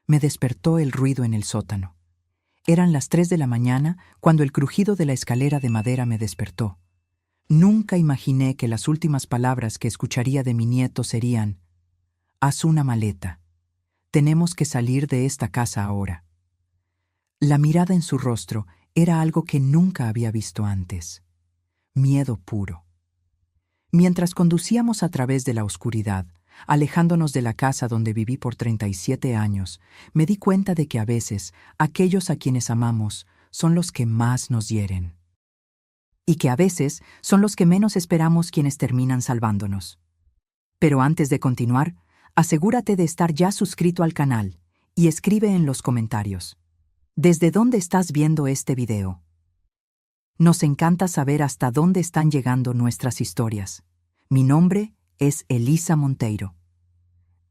Me despertó el ruido en el sótano. Eran las 3 de la mañana cuando el crujido de la escalera de madera me despertó. Nunca imaginé que las últimas palabras que escucharía de mi nieto serían: «Haz una maleta. Tenemos que salir de esta casa ahora». La mirada en su rostro era algo que nunca había visto antes. Miedo puro. Mientras conducíamos a través de la oscuridad, alejándonos de la casa donde viví por 37 años, me di cuenta de que a veces aquellos a quienes amamos son los que más nos hieren. Y que a veces son los que menos esperamos quienes terminan salvándonos. Pero antes de continuar, asegúrate de estar ya suscrito al canal y escribe en los comentarios: ¿desde dónde estás viendo este video? Nos encanta saber hasta dónde están llegando nuestras historias. Mi nombre es Elisa Monteiro.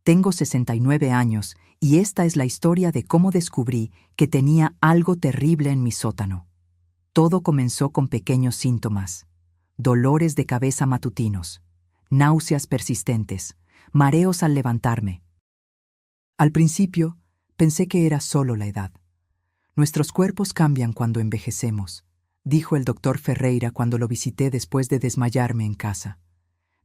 Tengo 69 años y esta es la historia de cómo descubrí que tenía algo terrible en mi sótano. Todo comenzó con pequeños síntomas: dolores de cabeza matutinos, náuseas persistentes, mareos al levantarme. Al principio, pensé que era solo la edad. Nuestros cuerpos cambian cuando envejecemos, dijo el doctor Ferreira cuando lo visité después de desmayarme en casa.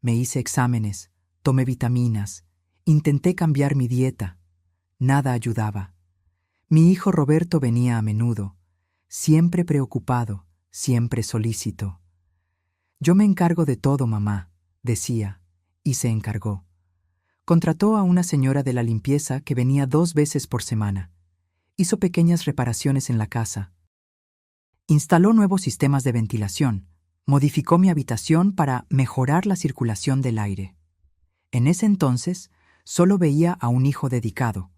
Me hice exámenes, tomé vitaminas, intenté cambiar mi dieta. Nada ayudaba. Mi hijo Roberto venía a menudo, siempre preocupado, siempre solícito. «Yo me encargo de todo, mamá», decía, y se encargó. Contrató a una señora de la limpieza que venía 2 veces por semana. Hizo pequeñas reparaciones en la casa. Instaló nuevos sistemas de ventilación. Modificó mi habitación para mejorar la circulación del aire. En ese entonces, solo veía a un hijo dedicado.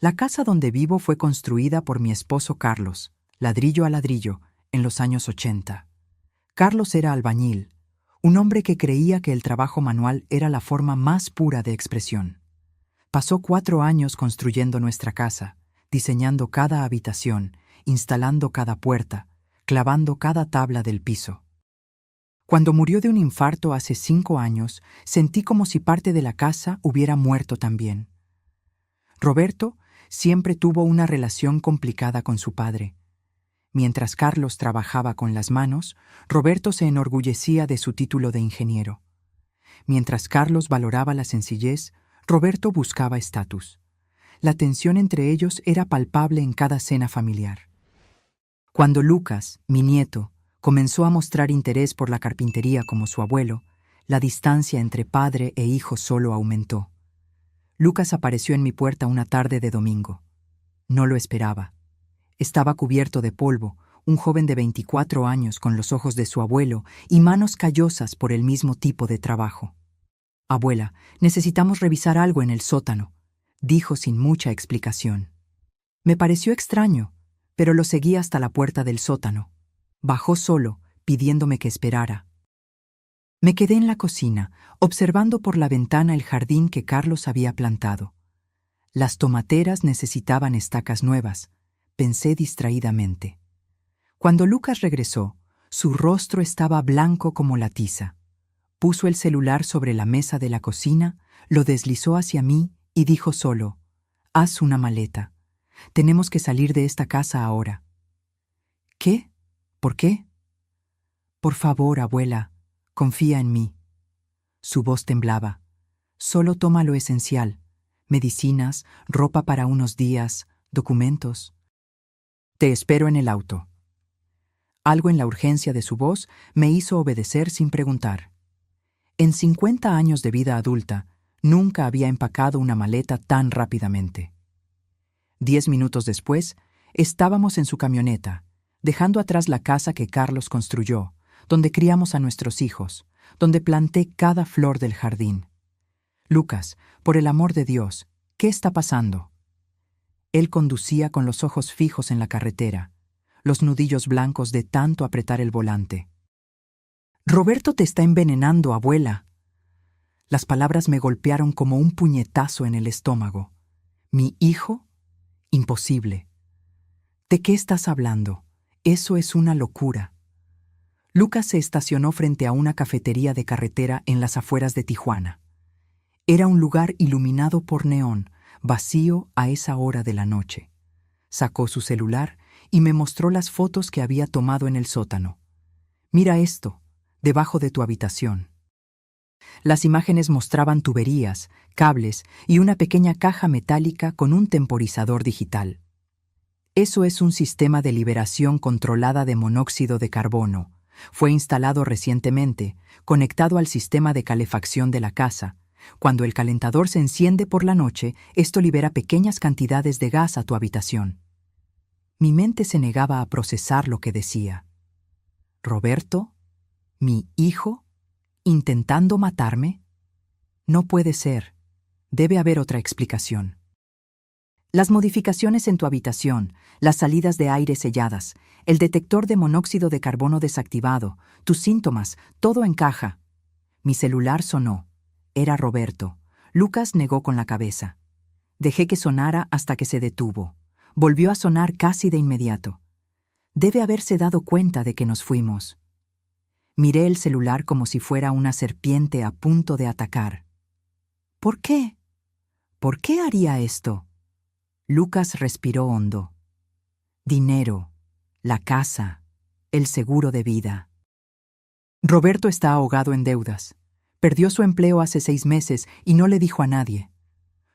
La casa donde vivo fue construida por mi esposo Carlos, ladrillo a ladrillo, en los años 80. Carlos era albañil, un hombre que creía que el trabajo manual era la forma más pura de expresión. Pasó 4 años construyendo nuestra casa, diseñando cada habitación, instalando cada puerta, clavando cada tabla del piso. Cuando murió de un infarto hace 5 años, sentí como si parte de la casa hubiera muerto también. Roberto siempre tuvo una relación complicada con su padre. Mientras Carlos trabajaba con las manos, Roberto se enorgullecía de su título de ingeniero. Mientras Carlos valoraba la sencillez, Roberto buscaba estatus. La tensión entre ellos era palpable en cada cena familiar. Cuando Lucas, mi nieto, comenzó a mostrar interés por la carpintería como su abuelo, la distancia entre padre e hijo solo aumentó. Lucas apareció en mi puerta una tarde de domingo. No lo esperaba. Estaba cubierto de polvo, un joven de 24 años con los ojos de su abuelo y manos callosas por el mismo tipo de trabajo. «Abuela, necesitamos revisar algo en el sótano», dijo sin mucha explicación. Me pareció extraño, pero lo seguí hasta la puerta del sótano. Bajó solo, pidiéndome que esperara. Me quedé en la cocina, observando por la ventana el jardín que Carlos había plantado. Las tomateras necesitaban estacas nuevas, pensé distraídamente. Cuando Lucas regresó, su rostro estaba blanco como la tiza. Puso el celular sobre la mesa de la cocina, lo deslizó hacia mí y dijo solo: «Haz una maleta. Tenemos que salir de esta casa ahora». «¿Qué? ¿Por qué?» «Por favor, abuela, confía en mí». Su voz temblaba. «Solo toma lo esencial: medicinas, ropa para unos días, documentos». «Te espero en el auto». Algo en la urgencia de su voz me hizo obedecer sin preguntar. En 50 años de vida adulta, nunca había empacado una maleta tan rápidamente. 10 minutos después, estábamos en su camioneta, dejando atrás la casa que Carlos construyó, donde criamos a nuestros hijos, donde planté cada flor del jardín. «Lucas, por el amor de Dios, ¿qué está pasando?» Él conducía con los ojos fijos en la carretera, los nudillos blancos de tanto apretar el volante. «Roberto te está envenenando, abuela». Las palabras me golpearon como un puñetazo en el estómago. ¿Mi hijo? Imposible. ¿De qué estás hablando? Eso es una locura. Lucas se estacionó frente a una cafetería de carretera en las afueras de Tijuana. Era un lugar iluminado por neón, vacío a esa hora de la noche. Sacó su celular y me mostró las fotos que había tomado en el sótano. «Mira esto, debajo de tu habitación». Las imágenes mostraban tuberías, cables y una pequeña caja metálica con un temporizador digital. Eso es un sistema de liberación controlada de monóxido de carbono. Fue instalado recientemente, conectado al sistema de calefacción de la casa. Cuando el calentador se enciende por la noche, esto libera pequeñas cantidades de gas a tu habitación. Mi mente se negaba a procesar lo que decía. ¿Roberto? ¿Mi hijo? ¿Intentando matarme? No puede ser. Debe haber otra explicación. Las modificaciones en tu habitación, las salidas de aire selladas, el detector de monóxido de carbono desactivado, tus síntomas, todo encaja. Mi celular sonó. Era Roberto. Lucas negó con la cabeza. Dejé que sonara hasta que se detuvo. Volvió a sonar casi de inmediato. Debe haberse dado cuenta de que nos fuimos. Miré el celular como si fuera una serpiente a punto de atacar. ¿Por qué? ¿Por qué haría esto? Lucas respiró hondo. Dinero, la casa, el seguro de vida. Roberto está ahogado en deudas. Perdió su empleo hace 6 meses y no le dijo a nadie.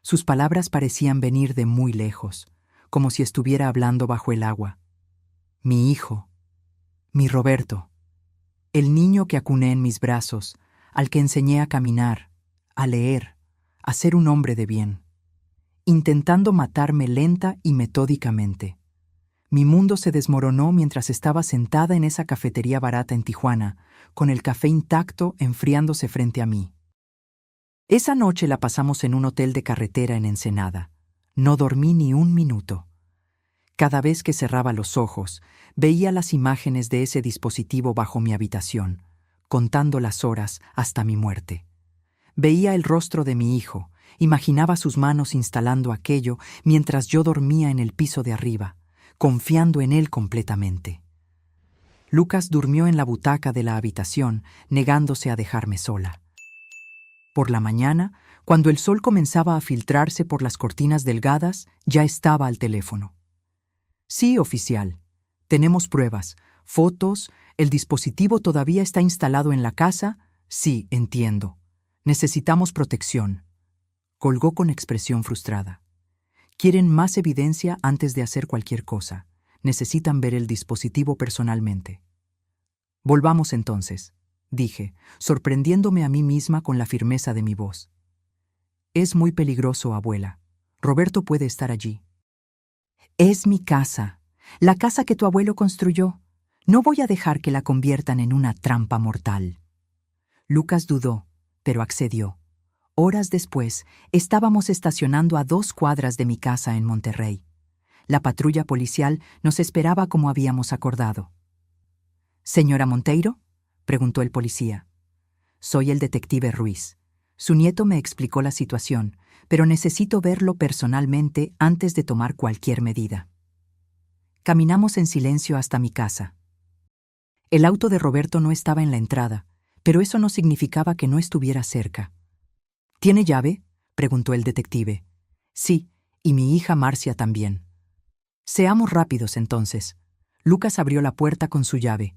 Sus palabras parecían venir de muy lejos, como si estuviera hablando bajo el agua. Mi hijo, mi Roberto, el niño que acuné en mis brazos, al que enseñé a caminar, a leer, a ser un hombre de bien, intentando matarme lenta y metódicamente. Mi mundo se desmoronó mientras estaba sentada en esa cafetería barata en Tijuana, con el café intacto enfriándose frente a mí. Esa noche la pasamos en un hotel de carretera en Ensenada. No dormí ni un minuto. Cada vez que cerraba los ojos, veía las imágenes de ese dispositivo bajo mi habitación, contando las horas hasta mi muerte. Veía el rostro de mi hijo, imaginaba sus manos instalando aquello mientras yo dormía en el piso de arriba, confiando en él completamente. Lucas durmió en la butaca de la habitación, negándose a dejarme sola. Por la mañana, cuando el sol comenzaba a filtrarse por las cortinas delgadas, ya estaba al teléfono. Sí, oficial. Tenemos pruebas, fotos, el dispositivo todavía está instalado en la casa. Sí, entiendo. Necesitamos protección. Colgó con expresión frustrada. Quieren más evidencia antes de hacer cualquier cosa. Necesitan ver el dispositivo personalmente. Volvamos entonces, dije, sorprendiéndome a mí misma con la firmeza de mi voz. Es muy peligroso, abuela. Roberto puede estar allí. Es mi casa, la casa que tu abuelo construyó. No voy a dejar que la conviertan en una trampa mortal. Lucas dudó, pero accedió. Horas después, estábamos estacionando a 2 cuadras de mi casa en Monterrey. La patrulla policial nos esperaba como habíamos acordado. «¿Señora Monteiro?», preguntó el policía. «Soy el detective Ruiz. Su nieto me explicó la situación, pero necesito verlo personalmente antes de tomar cualquier medida». Caminamos en silencio hasta mi casa. El auto de Roberto no estaba en la entrada, pero eso no significaba que no estuviera cerca. «¿Tiene llave?», preguntó el detective. «Sí, y mi hija Marcia también». «Seamos rápidos entonces». Lucas abrió la puerta con su llave.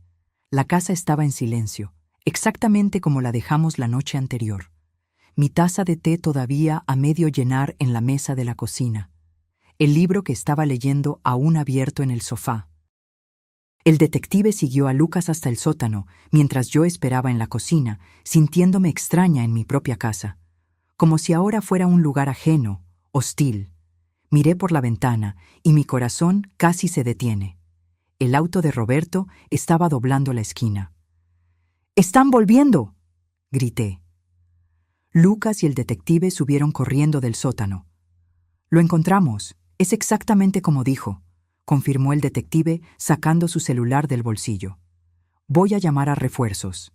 La casa estaba en silencio, exactamente como la dejamos la noche anterior. Mi taza de té todavía a medio llenar en la mesa de la cocina. El libro que estaba leyendo aún abierto en el sofá. El detective siguió a Lucas hasta el sótano, mientras yo esperaba en la cocina, sintiéndome extraña en mi propia casa. Como si ahora fuera un lugar ajeno, hostil. Miré por la ventana y mi corazón casi se detiene. El auto de Roberto estaba doblando la esquina. «¡Están volviendo!», grité. Lucas y el detective subieron corriendo del sótano. «Lo encontramos. Es exactamente como dijo», confirmó el detective sacando su celular del bolsillo. «Voy a llamar a refuerzos».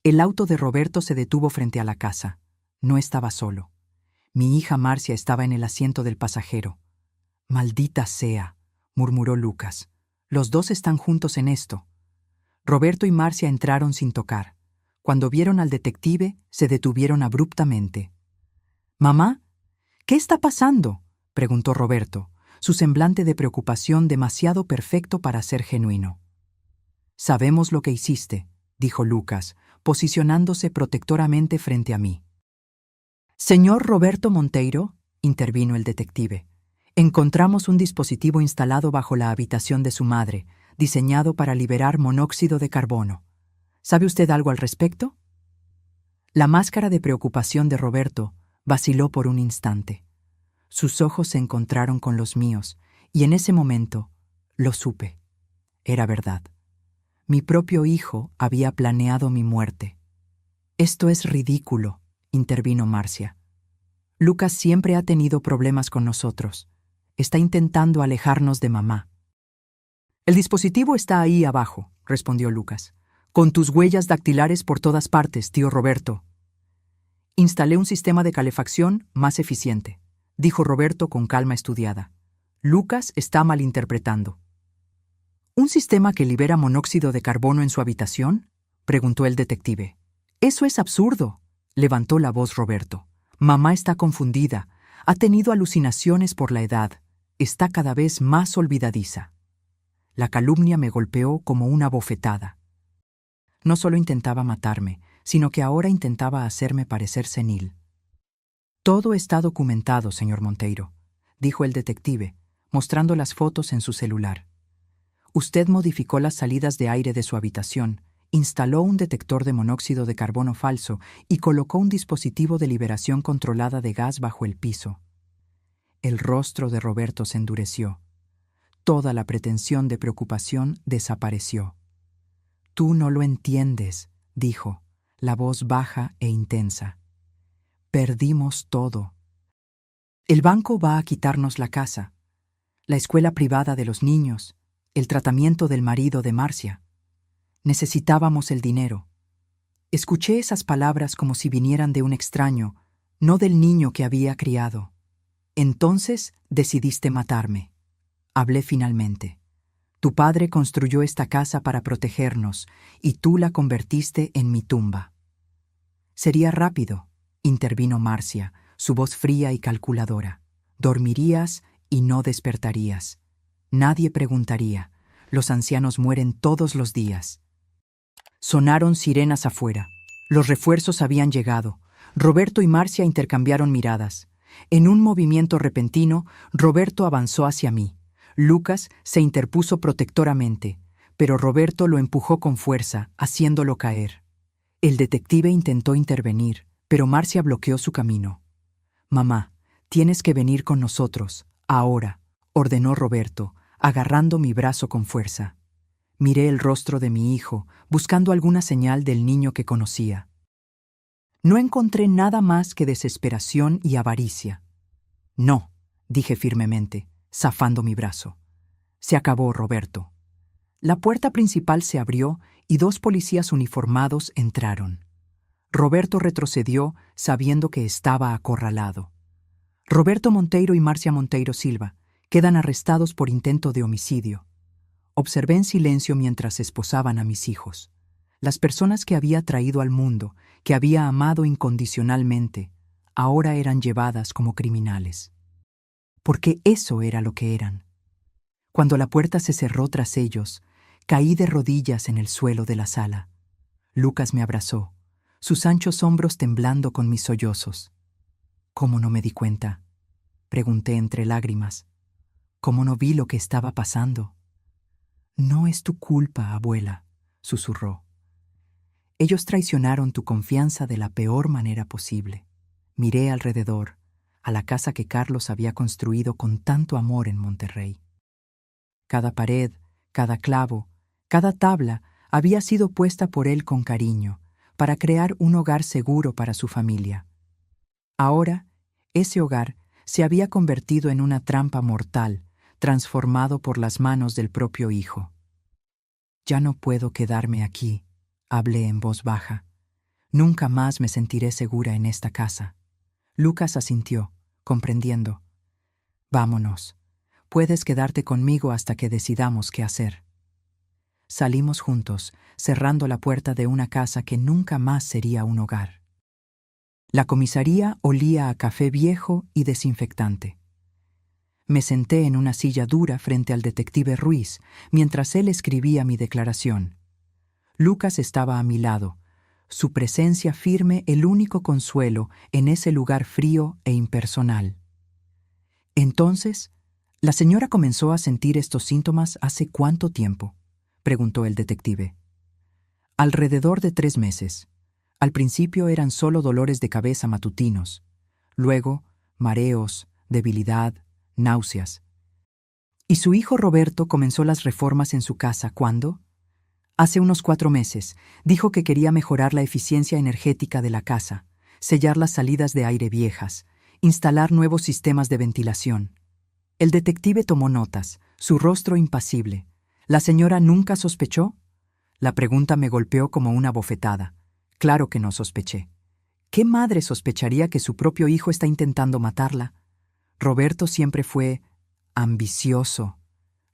El auto de Roberto se detuvo frente a la casa. No estaba solo. Mi hija Marcia estaba en el asiento del pasajero. «Maldita sea», murmuró Lucas. «Los dos están juntos en esto». Roberto y Marcia entraron sin tocar. Cuando vieron al detective, se detuvieron abruptamente. «Mamá, ¿Qué está pasando?, preguntó Roberto, su semblante de preocupación demasiado perfecto para ser genuino. Sabemos lo que hiciste, dijo Lucas, posicionándose protectoramente frente a mí. Señor Roberto Monteiro, intervino el detective, encontramos un dispositivo instalado bajo la habitación de su madre, diseñado para liberar monóxido de carbono. ¿Sabe usted algo al respecto? La máscara de preocupación de Roberto vaciló por un instante. Sus ojos se encontraron con los míos, y en ese momento lo supe. Era verdad. Mi propio hijo había planeado mi muerte. Esto es ridículo, intervino Marcia. Lucas siempre ha tenido problemas con nosotros. Está intentando alejarnos de mamá. El dispositivo está ahí abajo, respondió Lucas, con tus huellas dactilares por todas partes, tío Roberto. Instalé un sistema de calefacción más eficiente, dijo Roberto con calma estudiada. Lucas está malinterpretando. ¿Un sistema que libera monóxido de carbono en su habitación?, preguntó el detective. Eso es absurdo, levantó la voz Roberto. Mamá está confundida, ha tenido alucinaciones por la edad, está cada vez más olvidadiza. La calumnia me golpeó como una bofetada. No solo intentaba matarme, sino que ahora intentaba hacerme parecer senil. Todo está documentado, señor Monteiro, dijo el detective, mostrando las fotos en su celular. Usted modificó las salidas de aire de su habitación, instaló un detector de monóxido de carbono falso y colocó un dispositivo de liberación controlada de gas bajo el piso. El rostro de Roberto se endureció. Toda la pretensión de preocupación desapareció. Tú no lo entiendes, dijo, la voz baja e intensa. Perdimos todo. El banco va a quitarnos la casa, la escuela privada de los niños, el tratamiento del marido de Marcia. Necesitábamos el dinero. Escuché esas palabras como si vinieran de un extraño, no del niño que había criado. Entonces decidiste matarme. Hablé finalmente. Tu padre construyó esta casa para protegernos, y tú la convertiste en mi tumba. Sería rápido, intervino Marcia, su voz fría y calculadora. Dormirías y no despertarías. Nadie preguntaría. Los ancianos mueren todos los días. Sonaron sirenas afuera. Los refuerzos habían llegado. Roberto y Marcia intercambiaron miradas. En un movimiento repentino, Roberto avanzó hacia mí. Lucas se interpuso protectoramente, pero Roberto lo empujó con fuerza, haciéndolo caer. El detective intentó intervenir, pero Marcia bloqueó su camino. «Mamá, tienes que venir con nosotros, ahora», ordenó Roberto, agarrando mi brazo con fuerza. Miré el rostro de mi hijo, buscando alguna señal del niño que conocía. No encontré nada más que desesperación y avaricia. «No», dije firmemente, zafando mi brazo. Se acabó, Roberto. La puerta principal se abrió y 2 policías uniformados entraron. Roberto retrocedió sabiendo que estaba acorralado. Roberto Monteiro y Marcia Monteiro Silva quedan arrestados por intento de homicidio. Observé en silencio mientras esposaban a mis hijos. Las personas que había traído al mundo, que había amado incondicionalmente, ahora eran llevadas como criminales. Porque eso era lo que eran. Cuando la puerta se cerró tras ellos, caí de rodillas en el suelo de la sala. Lucas me abrazó, sus anchos hombros temblando con mis sollozos. ¿Cómo no me di cuenta?, pregunté entre lágrimas. ¿Cómo no vi lo que estaba pasando? No es tu culpa, abuela, susurró. Ellos traicionaron tu confianza de la peor manera posible. Miré alrededor, a la casa que Carlos había construido con tanto amor en Monterrey. Cada pared, cada clavo, cada tabla había sido puesta por él con cariño, para crear un hogar seguro para su familia. Ahora, ese hogar se había convertido en una trampa mortal, transformado por las manos del propio hijo. Ya no puedo quedarme aquí, hablé en voz baja. Nunca más me sentiré segura en esta casa. Lucas asintió, comprendiendo. Vámonos. Puedes quedarte conmigo hasta que decidamos qué hacer. Salimos juntos, cerrando la puerta de una casa que nunca más sería un hogar. La comisaría olía a café viejo y desinfectante. Me senté en una silla dura frente al detective Ruiz, mientras él escribía mi declaración. Lucas estaba a mi lado, su presencia firme el único consuelo en ese lugar frío e impersonal. Entonces, ¿la señora comenzó a sentir estos síntomas hace cuánto tiempo?, preguntó el detective. Alrededor de 3 meses. Al principio eran solo dolores de cabeza matutinos, luego mareos, debilidad, náuseas. ¿Y su hijo Roberto comenzó las reformas en su casa cuándo? Hace unos 4 meses. Dijo que quería mejorar la eficiencia energética de la casa, sellar las salidas de aire viejas, instalar nuevos sistemas de ventilación. El detective tomó notas, su rostro impasible. ¿La señora nunca sospechó? La pregunta me golpeó como una bofetada. Claro que no sospeché. ¿Qué madre sospecharía que su propio hijo está intentando matarla? Roberto siempre fue ambicioso,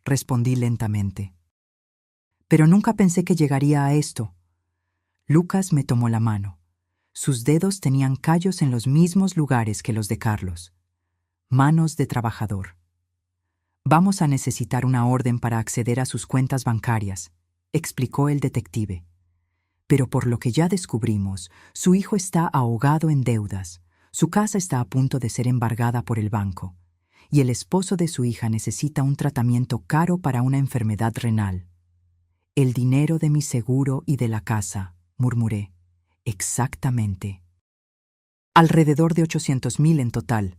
respondí lentamente. Pero nunca pensé que llegaría a esto. Lucas me tomó la mano. Sus dedos tenían callos en los mismos lugares que los de Carlos. Manos de trabajador. Vamos a necesitar una orden para acceder a sus cuentas bancarias, explicó el detective. Pero por lo que ya descubrimos, su hijo está ahogado en deudas, su casa está a punto de ser embargada por el banco, y el esposo de su hija necesita un tratamiento caro para una enfermedad renal. El dinero de mi seguro y de la casa, murmuré. Exactamente. Alrededor de 800,000 en total.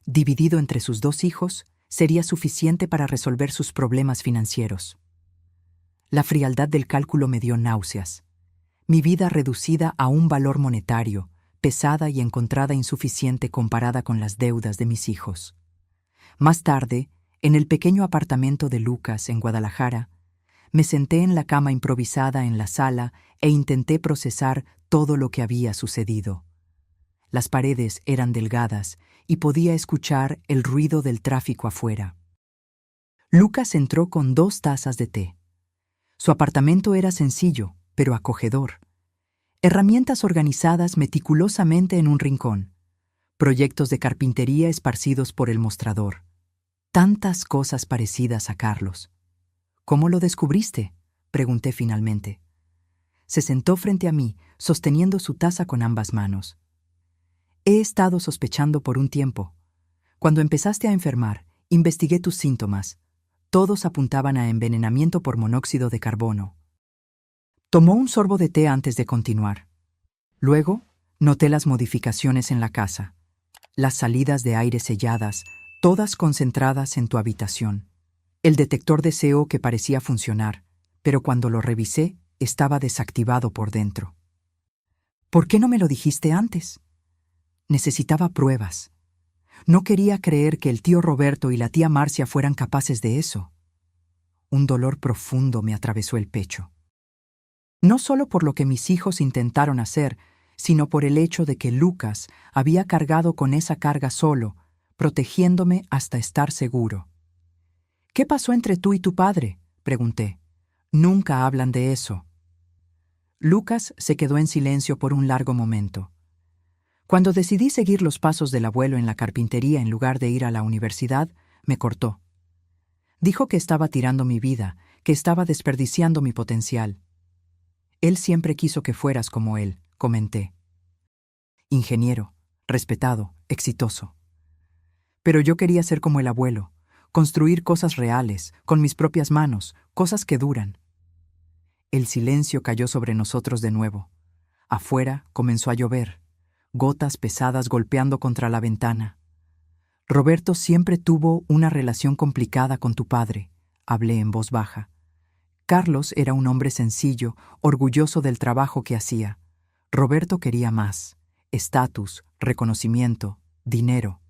Dividido entre sus 2 hijos, sería suficiente para resolver sus problemas financieros. La frialdad del cálculo me dio náuseas. Mi vida reducida a un valor monetario, pesada y encontrada insuficiente comparada con las deudas de mis hijos. Más tarde, en el pequeño apartamento de Lucas en Guadalajara, me senté en la cama improvisada en la sala e intenté procesar todo lo que había sucedido. Las paredes eran delgadas y podía escuchar el ruido del tráfico afuera. Lucas entró con 2 tazas de té. Su apartamento era sencillo, pero acogedor. Herramientas organizadas meticulosamente en un rincón. Proyectos de carpintería esparcidos por el mostrador. Tantas cosas parecidas a Carlos. ¿Cómo lo descubriste?, pregunté finalmente. Se sentó frente a mí, sosteniendo su taza con ambas manos. He estado sospechando por un tiempo. Cuando empezaste a enfermar, investigué tus síntomas. Todos apuntaban a envenenamiento por monóxido de carbono. Tomó un sorbo de té antes de continuar. Luego, noté las modificaciones en la casa. Las salidas de aire selladas, todas concentradas en tu habitación. El detector de CO que parecía funcionar, pero cuando lo revisé, estaba desactivado por dentro. ¿Por qué no me lo dijiste antes? Necesitaba pruebas. No quería creer que el tío Roberto y la tía Marcia fueran capaces de eso. Un dolor profundo me atravesó el pecho. No solo por lo que mis hijos intentaron hacer, sino por el hecho de que Lucas había cargado con esa carga solo, protegiéndome hasta estar seguro. ¿Qué pasó entre tú y tu padre?, pregunté. Nunca hablan de eso. Lucas se quedó en silencio por un largo momento. Cuando decidí seguir los pasos del abuelo en la carpintería en lugar de ir a la universidad, me cortó. Dijo que estaba tirando mi vida, que estaba desperdiciando mi potencial. Él siempre quiso que fueras como él, comenté. Ingeniero, respetado, exitoso. Pero yo quería ser como el abuelo, construir cosas reales, con mis propias manos, cosas que duran. El silencio cayó sobre nosotros de nuevo. Afuera comenzó a llover, gotas pesadas golpeando contra la ventana. Roberto siempre tuvo una relación complicada con tu padre, hablé en voz baja. Carlos era un hombre sencillo, orgulloso del trabajo que hacía. Roberto quería más: estatus, reconocimiento, dinero.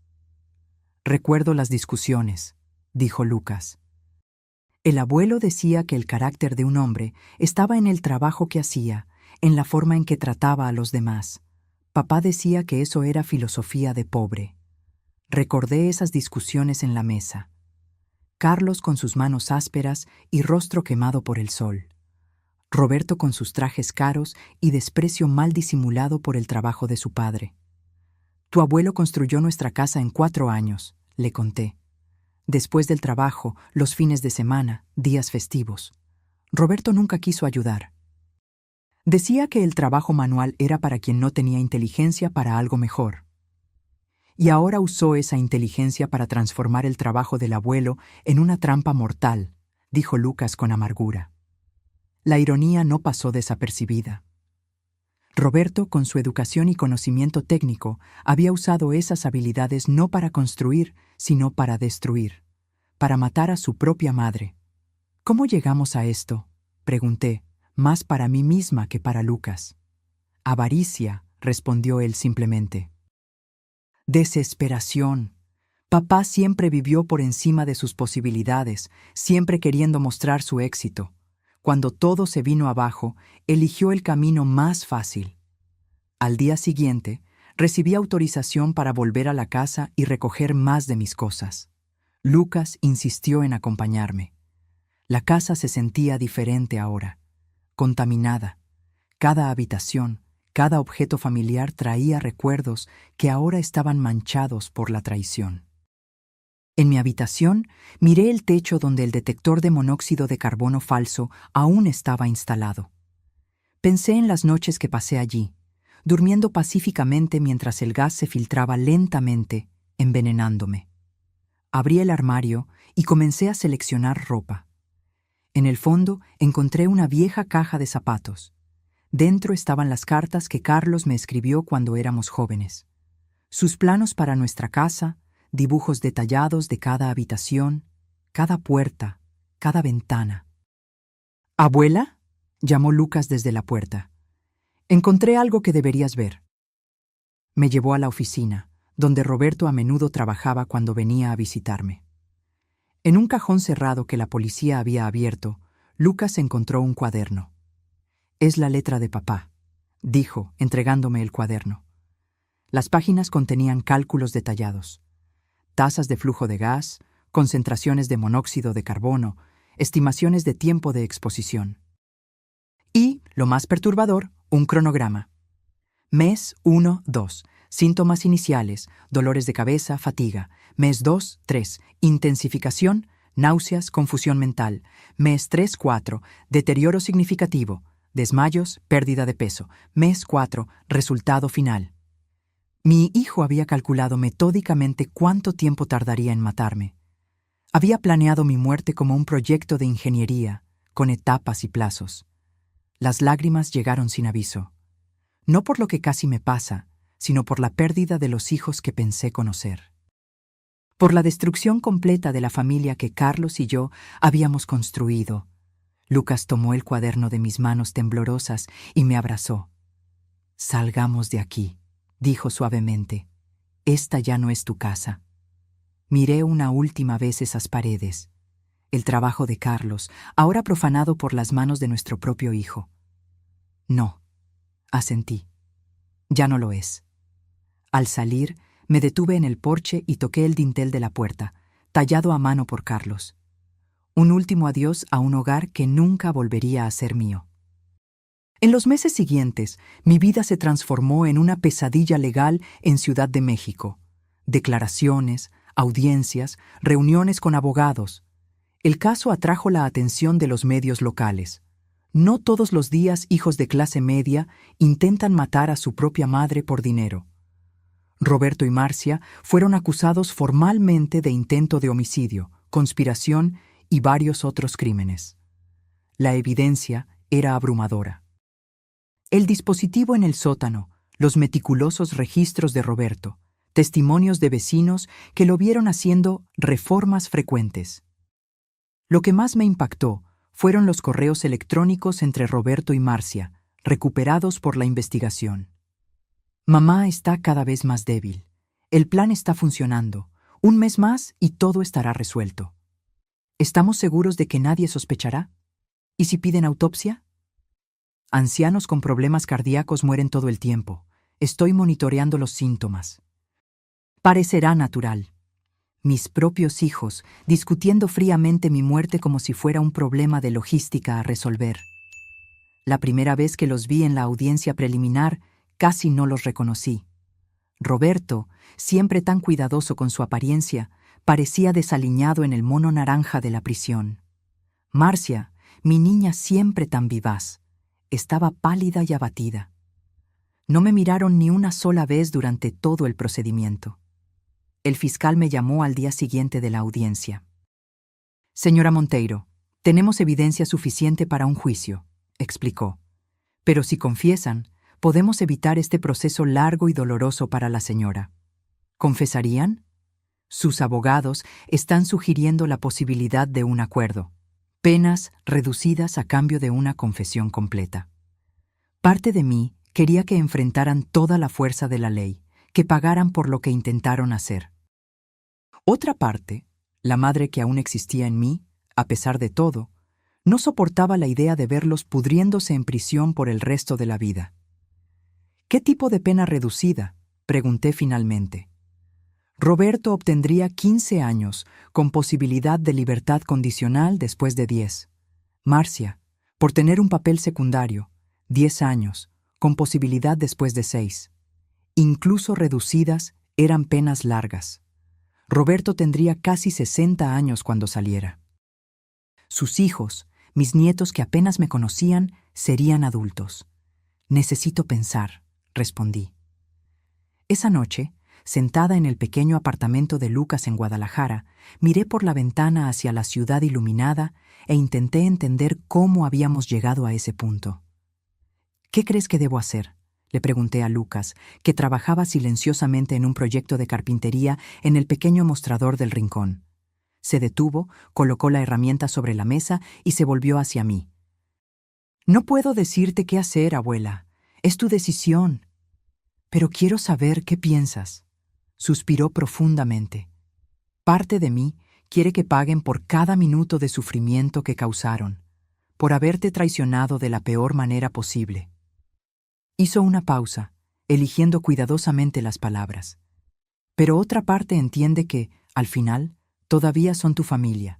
Recuerdo las discusiones, dijo Lucas. El abuelo decía que el carácter de un hombre estaba en el trabajo que hacía, en la forma en que trataba a los demás. Papá decía que eso era filosofía de pobre. Recordé esas discusiones en la mesa. Carlos con sus manos ásperas y rostro quemado por el sol. Roberto con sus trajes caros y desprecio mal disimulado por el trabajo de su padre. Tu abuelo construyó nuestra casa en 4 años, le conté. Después del trabajo, los fines de semana, días festivos. Roberto nunca quiso ayudar. Decía que el trabajo manual era para quien no tenía inteligencia para algo mejor. Y ahora usó esa inteligencia para transformar el trabajo del abuelo en una trampa mortal, dijo Lucas con amargura. La ironía no pasó desapercibida. Roberto, con su educación y conocimiento técnico, había usado esas habilidades no para construir, sino para destruir, para matar a su propia madre. ¿Cómo llegamos a esto?, pregunté, más para mí misma que para Lucas. Avaricia, respondió él simplemente. Desesperación. Papá siempre vivió por encima de sus posibilidades, siempre queriendo mostrar su éxito. Cuando todo se vino abajo, eligió el camino más fácil. Al día siguiente, recibí autorización para volver a la casa y recoger más de mis cosas. Lucas insistió en acompañarme. La casa se sentía diferente ahora, contaminada. Cada habitación, cada objeto familiar traía recuerdos que ahora estaban manchados por la traición. En mi habitación, miré el techo donde el detector de monóxido de carbono falso aún estaba instalado. Pensé en las noches que pasé allí, durmiendo pacíficamente mientras el gas se filtraba lentamente, envenenándome. Abrí el armario y comencé a seleccionar ropa. En el fondo encontré una vieja caja de zapatos. Dentro estaban las cartas que Carlos me escribió cuando éramos jóvenes. Sus planos para nuestra casa, dibujos detallados de cada habitación, cada puerta, cada ventana. ¿Abuela?, llamó Lucas desde la puerta. Encontré algo que deberías ver. Me llevó a la oficina, donde Roberto a menudo trabajaba cuando venía a visitarme. En un cajón cerrado que la policía había abierto, Lucas encontró un cuaderno. Es la letra de papá, dijo, entregándome el cuaderno. Las páginas contenían cálculos detallados. Tasas de flujo de gas, concentraciones de monóxido de carbono, estimaciones de tiempo de exposición. Y, lo más perturbador, un cronograma. Mes 1, 2. Síntomas iniciales, dolores de cabeza, fatiga. Mes 2, 3. Intensificación, náuseas, confusión mental. Mes 3, 4. Deterioro significativo, desmayos, pérdida de peso. Mes 4. Resultado final. Mi hijo había calculado metódicamente cuánto tiempo tardaría en matarme. Había planeado mi muerte como un proyecto de ingeniería, con etapas y plazos. Las lágrimas llegaron sin aviso. No por lo que casi me pasa, sino por la pérdida de los hijos que pensé conocer. Por la destrucción completa de la familia que Carlos y yo habíamos construido. Lucas tomó el cuaderno de mis manos temblorosas y me abrazó. «Salgamos de aquí», dijo suavemente. «Esta ya no es tu casa». Miré una última vez esas paredes, el trabajo de Carlos, ahora profanado por las manos de nuestro propio hijo. «No», asentí. «Ya no lo es». Al salir, me detuve en el porche y toqué el dintel de la puerta, tallado a mano por Carlos. Un último adiós a un hogar que nunca volvería a ser mío. En los meses siguientes, mi vida se transformó en una pesadilla legal en Ciudad de México. Declaraciones, audiencias, reuniones con abogados. El caso atrajo la atención de los medios locales. No todos los días hijos de clase media intentan matar a su propia madre por dinero. Roberto y Marcia fueron acusados formalmente de intento de homicidio, conspiración y varios otros crímenes. La evidencia era abrumadora. El dispositivo en el sótano, los meticulosos registros de Roberto, testimonios de vecinos que lo vieron haciendo reformas frecuentes. Lo que más me impactó fueron los correos electrónicos entre Roberto y Marcia, recuperados por la investigación. Mamá está cada vez más débil. El plan está funcionando. Un mes más y todo estará resuelto. ¿Estamos seguros de que nadie sospechará? ¿Y si piden autopsia? Ancianos con problemas cardíacos mueren todo el tiempo. Estoy monitoreando los síntomas. Parecerá natural. Mis propios hijos, discutiendo fríamente mi muerte como si fuera un problema de logística a resolver. La primera vez que los vi en la audiencia preliminar, casi no los reconocí. Roberto, siempre tan cuidadoso con su apariencia, parecía desaliñado en el mono naranja de la prisión. Marcia, mi niña siempre tan vivaz, estaba pálida y abatida. No me miraron ni una sola vez durante todo el procedimiento. El fiscal me llamó al día siguiente de la audiencia. «Señora Monteiro, tenemos evidencia suficiente para un juicio», explicó. «Pero si confiesan, podemos evitar este proceso largo y doloroso para la señora. ¿Confesarían? Sus abogados están sugiriendo la posibilidad de un acuerdo. Penas reducidas a cambio de una confesión completa. Parte de mí quería que enfrentaran toda la fuerza de la ley, que pagaran por lo que intentaron hacer. Otra parte, la madre que aún existía en mí, a pesar de todo, no soportaba la idea de verlos pudriéndose en prisión por el resto de la vida. «¿Qué tipo de pena reducida?», pregunté finalmente. Roberto obtendría 15 años, con posibilidad de libertad condicional después de 10. Marcia, por tener un papel secundario, 10 años, con posibilidad después de 6. Incluso reducidas, eran penas largas. Roberto tendría casi 60 años cuando saliera. Sus hijos, mis nietos que apenas me conocían, serían adultos. «Necesito pensar», respondí. Esa noche, sentada en el pequeño apartamento de Lucas en Guadalajara, miré por la ventana hacia la ciudad iluminada e intenté entender cómo habíamos llegado a ese punto. «¿Qué crees que debo hacer?», le pregunté a Lucas, que trabajaba silenciosamente en un proyecto de carpintería en el pequeño mostrador del rincón. Se detuvo, colocó la herramienta sobre la mesa y se volvió hacia mí. «No puedo decirte qué hacer, abuela. Es tu decisión. Pero quiero saber qué piensas», suspiró profundamente. «Parte de mí quiere que paguen por cada minuto de sufrimiento que causaron, por haberte traicionado de la peor manera posible». Hizo una pausa, eligiendo cuidadosamente las palabras. «Pero otra parte entiende que, al final, todavía son tu familia,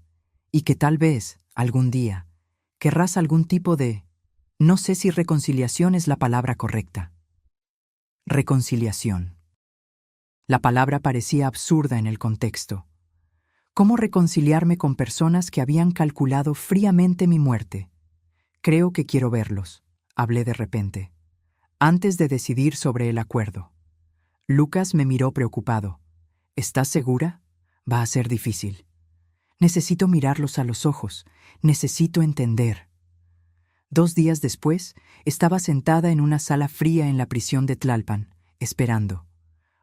y que tal vez, algún día, querrás algún tipo de... no sé si reconciliación es la palabra correcta». Reconciliación. La palabra parecía absurda en el contexto. ¿Cómo reconciliarme con personas que habían calculado fríamente mi muerte? «Creo que quiero verlos», hablé de repente, antes de decidir sobre el acuerdo. Lucas me miró preocupado. «¿Estás segura? Va a ser difícil». «Necesito mirarlos a los ojos. Necesito entender». 2 días después, estaba sentada en una sala fría en la prisión de Tlalpan, esperando.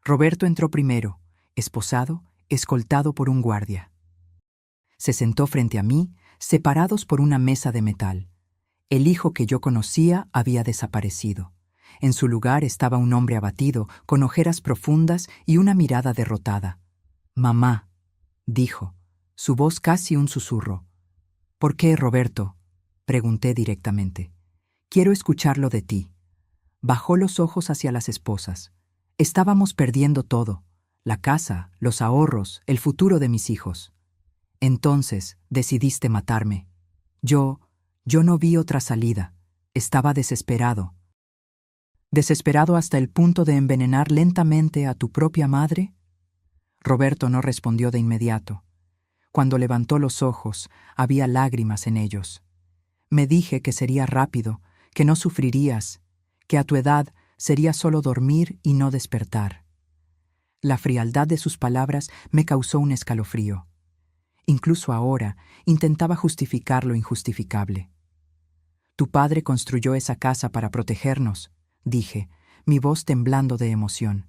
Roberto entró primero, esposado, escoltado por un guardia. Se sentó frente a mí, separados por una mesa de metal. El hijo que yo conocía había desaparecido. En su lugar estaba un hombre abatido, con ojeras profundas y una mirada derrotada. «Mamá», dijo, su voz casi un susurro. «¿Por qué, Roberto?», pregunté directamente. «Quiero escucharlo de ti». Bajó los ojos hacia las esposas. Estábamos perdiendo todo: la casa, los ahorros, el futuro de mis hijos. Entonces decidiste matarme. Yo no vi otra salida. Estaba desesperado. ¿Desesperado hasta el punto de envenenar lentamente a tu propia madre? Roberto no respondió de inmediato. Cuando levantó los ojos, había lágrimas en ellos. Me dije que sería rápido, que no sufrirías, que a tu edad sería solo dormir y no despertar. La frialdad de sus palabras me causó un escalofrío. Incluso ahora intentaba justificar lo injustificable. Tu padre construyó esa casa para protegernos, dije, mi voz temblando de emoción.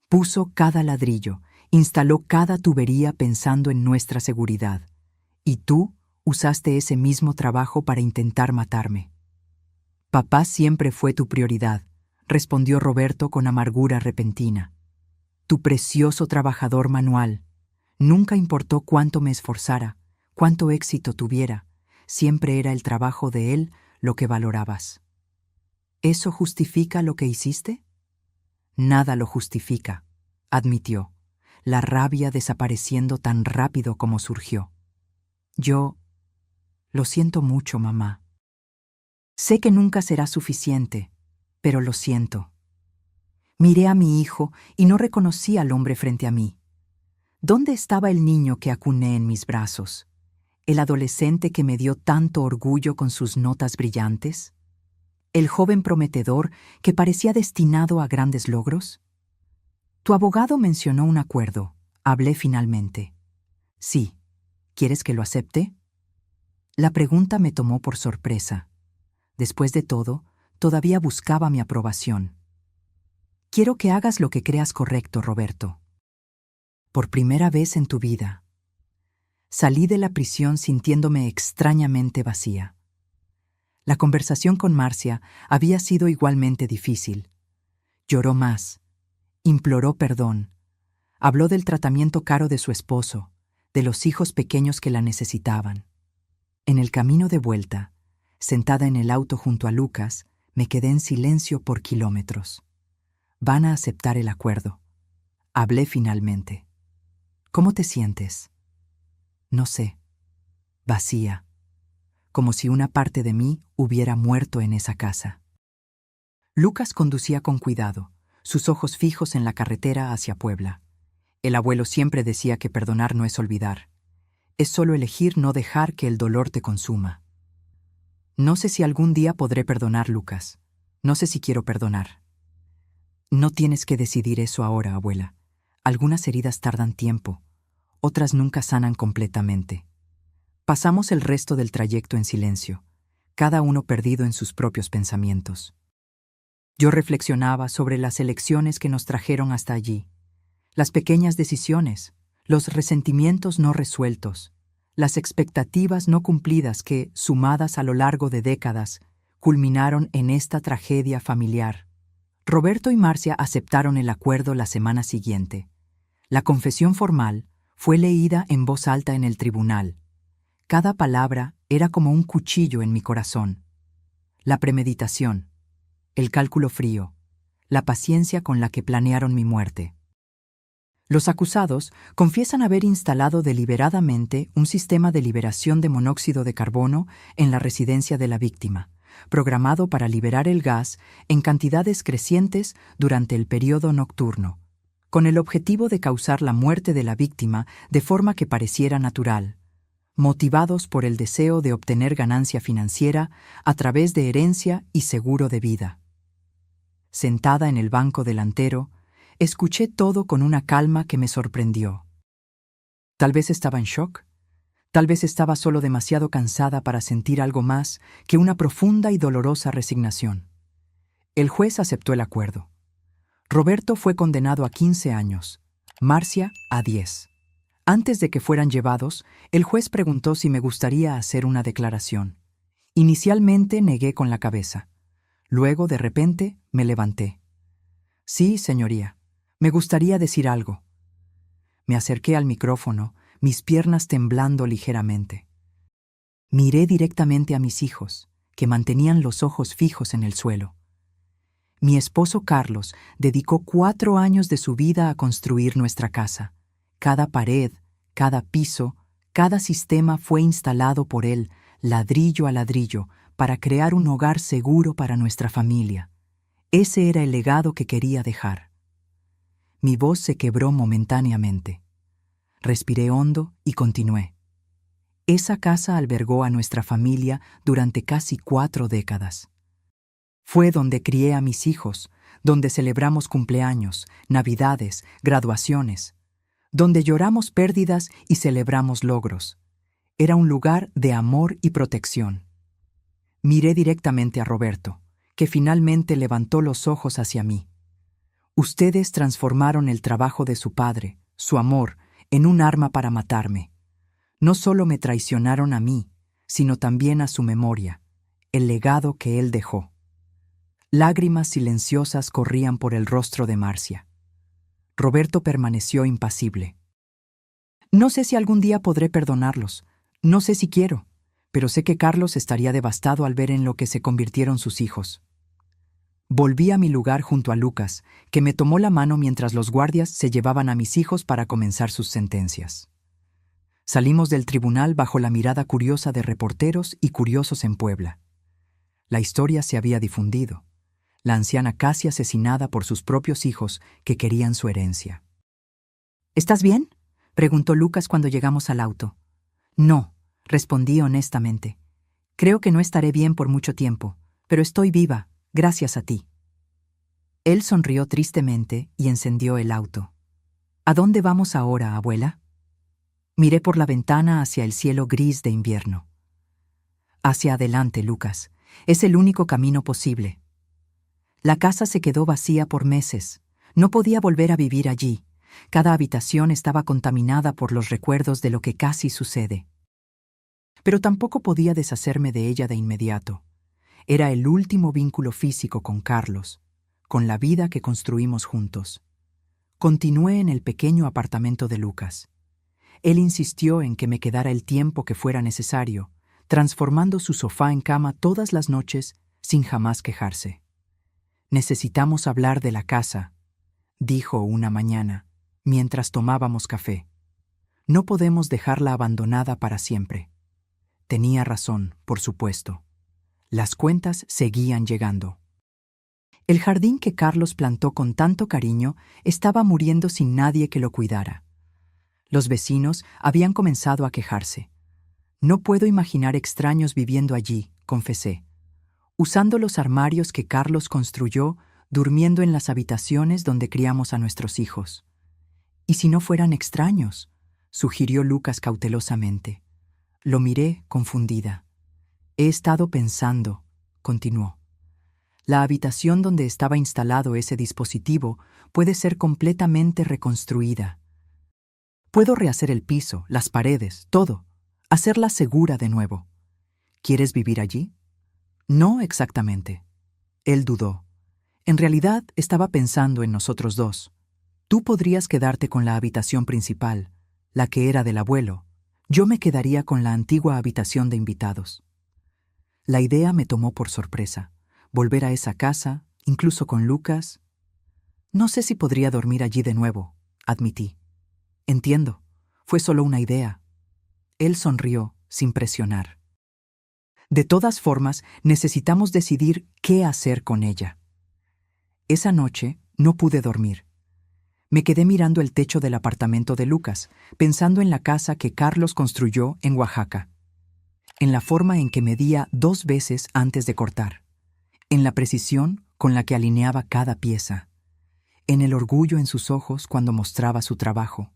Puso cada ladrillo, instaló cada tubería pensando en nuestra seguridad. Y tú usaste ese mismo trabajo para intentar matarme. Papá siempre fue tu prioridad, respondió Roberto con amargura repentina. Tu precioso trabajador manual. Nunca importó cuánto me esforzara, cuánto éxito tuviera, siempre era el trabajo de él lo que valorabas. ¿Eso justifica lo que hiciste? Nada lo justifica, admitió, la rabia desapareciendo tan rápido como surgió. Yo lo siento mucho, mamá. Sé que nunca será suficiente, pero lo siento. Miré a mi hijo y no reconocí al hombre frente a mí. ¿Dónde estaba el niño que acuné en mis brazos? ¿El adolescente que me dio tanto orgullo con sus notas brillantes? ¿El joven prometedor que parecía destinado a grandes logros? Tu abogado mencionó un acuerdo. Hablé finalmente. Sí. ¿Quieres que lo acepte? La pregunta me tomó por sorpresa. Después de todo, todavía buscaba mi aprobación. Quiero que hagas lo que creas correcto, Roberto. Por primera vez en tu vida. Salí de la prisión sintiéndome extrañamente vacía. La conversación con Marcia había sido igualmente difícil. Lloró más. Imploró perdón. Habló del tratamiento caro de su esposo, de los hijos pequeños que la necesitaban. En el camino de vuelta, sentada en el auto junto a Lucas, me quedé en silencio por kilómetros. Van a aceptar el acuerdo. Hablé finalmente. ¿Cómo te sientes? No sé. Vacía. Como si una parte de mí hubiera muerto en esa casa. Lucas conducía con cuidado, sus ojos fijos en la carretera hacia Puebla. El abuelo siempre decía que perdonar no es olvidar. Es solo elegir no dejar que el dolor te consuma. No sé si algún día podré perdonar, Lucas. No sé si quiero perdonar. No tienes que decidir eso ahora, abuela. Algunas heridas tardan tiempo, otras nunca sanan completamente. Pasamos el resto del trayecto en silencio, cada uno perdido en sus propios pensamientos. Yo reflexionaba sobre las elecciones que nos trajeron hasta allí, las pequeñas decisiones, los resentimientos no resueltos, las expectativas no cumplidas que, sumadas a lo largo de décadas, culminaron en esta tragedia familiar. Roberto y Marcia aceptaron el acuerdo la semana siguiente. La confesión formal fue leída en voz alta en el tribunal. Cada palabra era como un cuchillo en mi corazón. La premeditación, el cálculo frío, la paciencia con la que planearon mi muerte. Los acusados confiesan haber instalado deliberadamente un sistema de liberación de monóxido de carbono en la residencia de la víctima, programado para liberar el gas en cantidades crecientes durante el periodo nocturno, con el objetivo de causar la muerte de la víctima de forma que pareciera natural, motivados por el deseo de obtener ganancia financiera a través de herencia y seguro de vida. Sentada en el banco delantero, escuché todo con una calma que me sorprendió. Tal vez estaba en shock, tal vez estaba solo demasiado cansada para sentir algo más que una profunda y dolorosa resignación. El juez aceptó el acuerdo. Roberto fue condenado a 15 años, Marcia a 10. Antes de que fueran llevados, el juez preguntó si me gustaría hacer una declaración. Inicialmente negué con la cabeza. Luego, de repente, me levanté. Sí, señoría. Me gustaría decir algo. Me acerqué al micrófono, mis piernas temblando ligeramente. Miré directamente a mis hijos, que mantenían los ojos fijos en el suelo. Mi esposo Carlos dedicó 4 años de su vida a construir nuestra casa. Cada pared, cada piso, cada sistema fue instalado por él, ladrillo a ladrillo, para crear un hogar seguro para nuestra familia. Ese era el legado que quería dejar. Mi voz se quebró momentáneamente. Respiré hondo y continué. Esa casa albergó a nuestra familia durante casi 4 décadas. Fue donde crié a mis hijos, donde celebramos cumpleaños, navidades, graduaciones, donde lloramos pérdidas y celebramos logros. Era un lugar de amor y protección. Miré directamente a Roberto, que finalmente levantó los ojos hacia mí. Ustedes transformaron el trabajo de su padre, su amor, en un arma para matarme. No solo me traicionaron a mí, sino también a su memoria, el legado que él dejó. Lágrimas silenciosas corrían por el rostro de Marcia. Roberto permaneció impasible. No sé si algún día podré perdonarlos, no sé si quiero, pero sé que Carlos estaría devastado al ver en lo que se convirtieron sus hijos. Volví a mi lugar junto a Lucas, que me tomó la mano mientras los guardias se llevaban a mis hijos para comenzar sus sentencias. Salimos del tribunal bajo la mirada curiosa de reporteros y curiosos en Puebla. La historia se había difundido. la anciana casi asesinada por sus propios hijos que querían su herencia. ¿Estás bien?, preguntó Lucas cuando llegamos al auto. No, respondí honestamente. Creo que no estaré bien por mucho tiempo, pero estoy viva, gracias a ti. Él sonrió tristemente y encendió el auto. ¿A dónde vamos ahora, abuela? Miré por la ventana hacia el cielo gris de invierno. Hacia adelante, Lucas. Es el único camino posible. La casa se quedó vacía por meses. No podía volver a vivir allí. Cada habitación estaba contaminada por los recuerdos de lo que casi sucede. Pero tampoco podía deshacerme de ella de inmediato. Era el último vínculo físico con Carlos, con la vida que construimos juntos. Continué en el pequeño apartamento de Lucas. Él insistió en que me quedara el tiempo que fuera necesario, transformando su sofá en cama todas las noches sin jamás quejarse. «Necesitamos hablar de la casa», dijo una mañana, mientras tomábamos café. «No podemos dejarla abandonada para siempre». Tenía razón, por supuesto. Las cuentas seguían llegando. El jardín que Carlos plantó con tanto cariño estaba muriendo sin nadie que lo cuidara. Los vecinos habían comenzado a quejarse. «No puedo imaginar extraños viviendo allí», confesé. «Usando los armarios que Carlos construyó, durmiendo en las habitaciones donde criamos a nuestros hijos». «¿Y si no fueran extraños?», sugirió Lucas cautelosamente. Lo miré confundida. «He estado pensando», continuó. «La habitación donde estaba instalado ese dispositivo puede ser completamente reconstruida. Puedo rehacer el piso, las paredes, todo, hacerla segura de nuevo. ¿Quieres vivir allí?». «No exactamente». Él dudó. «En realidad estaba pensando en nosotros dos. Tú podrías quedarte con la habitación principal, la que era del abuelo. Yo me quedaría con la antigua habitación de invitados». La idea me tomó por sorpresa. Volver a esa casa, incluso con Lucas. «No sé si podría dormir allí de nuevo», admití. «Entiendo. Fue solo una idea». Él sonrió, sin presionar. «De todas formas, necesitamos decidir qué hacer con ella». Esa noche no pude dormir. Me quedé mirando el techo del apartamento de Lucas, pensando en la casa que Carlos construyó en Oaxaca, en la forma en que medía 2 veces antes de cortar, en la precisión con la que alineaba cada pieza, en el orgullo en sus ojos cuando mostraba su trabajo.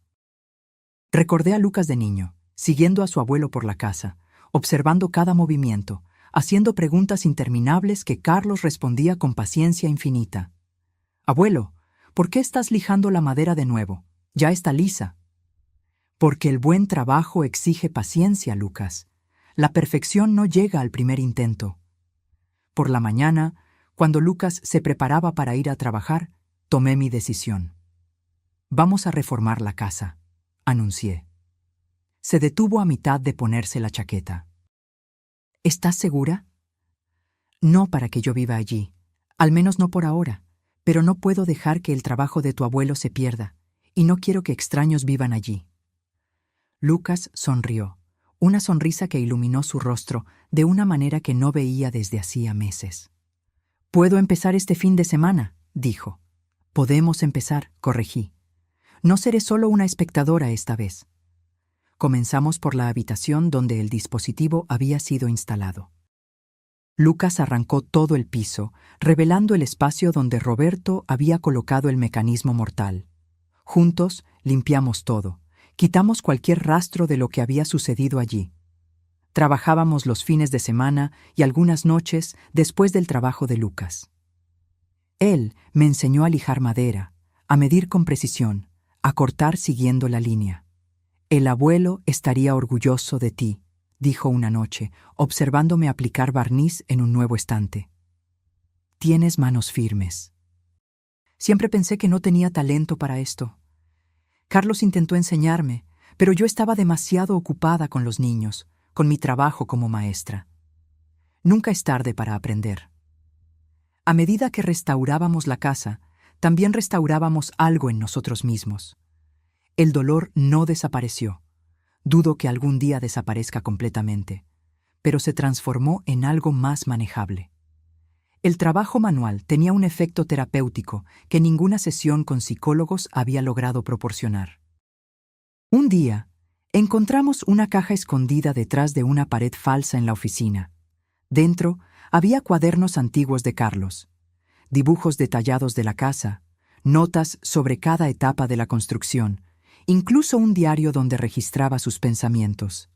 Recordé a Lucas de niño, siguiendo a su abuelo por la casa, observando cada movimiento, haciendo preguntas interminables que Carlos respondía con paciencia infinita. «Abuelo, ¿por qué estás lijando la madera de nuevo? Ya está lisa». «Porque el buen trabajo exige paciencia, Lucas. La perfección no llega al primer intento». Por la mañana, cuando Lucas se preparaba para ir a trabajar, tomé mi decisión. «Vamos a reformar la casa», anuncié. Se detuvo a mitad de ponerse la chaqueta. «¿Estás segura?». «No para que yo viva allí, al menos no por ahora, pero no puedo dejar que el trabajo de tu abuelo se pierda, y no quiero que extraños vivan allí». Lucas sonrió, una sonrisa que iluminó su rostro de una manera que no veía desde hacía meses. «Puedo empezar este fin de semana», dijo. «Podemos empezar», corregí. «No seré solo una espectadora esta vez». Comenzamos por la habitación donde el dispositivo había sido instalado. Lucas arrancó todo el piso, revelando el espacio donde Roberto había colocado el mecanismo mortal. Juntos limpiamos todo, quitamos cualquier rastro de lo que había sucedido allí. Trabajábamos los fines de semana y algunas noches después del trabajo de Lucas. Él me enseñó a lijar madera, a medir con precisión, a cortar siguiendo la línea. «El abuelo estaría orgulloso de ti», dijo una noche, observándome aplicar barniz en un nuevo estante. «Tienes manos firmes». Siempre pensé que no tenía talento para esto. Carlos intentó enseñarme, pero yo estaba demasiado ocupada con los niños, con mi trabajo como maestra. Nunca es tarde para aprender. A medida que restaurábamos la casa, también restaurábamos algo en nosotros mismos. El dolor no desapareció. Dudo que algún día desaparezca completamente, pero se transformó en algo más manejable. El trabajo manual tenía un efecto terapéutico que ninguna sesión con psicólogos había logrado proporcionar. Un día, encontramos una caja escondida detrás de una pared falsa en la oficina. Dentro había cuadernos antiguos de Carlos, dibujos detallados de la casa, notas sobre cada etapa de la construcción, incluso un diario donde registraba sus pensamientos.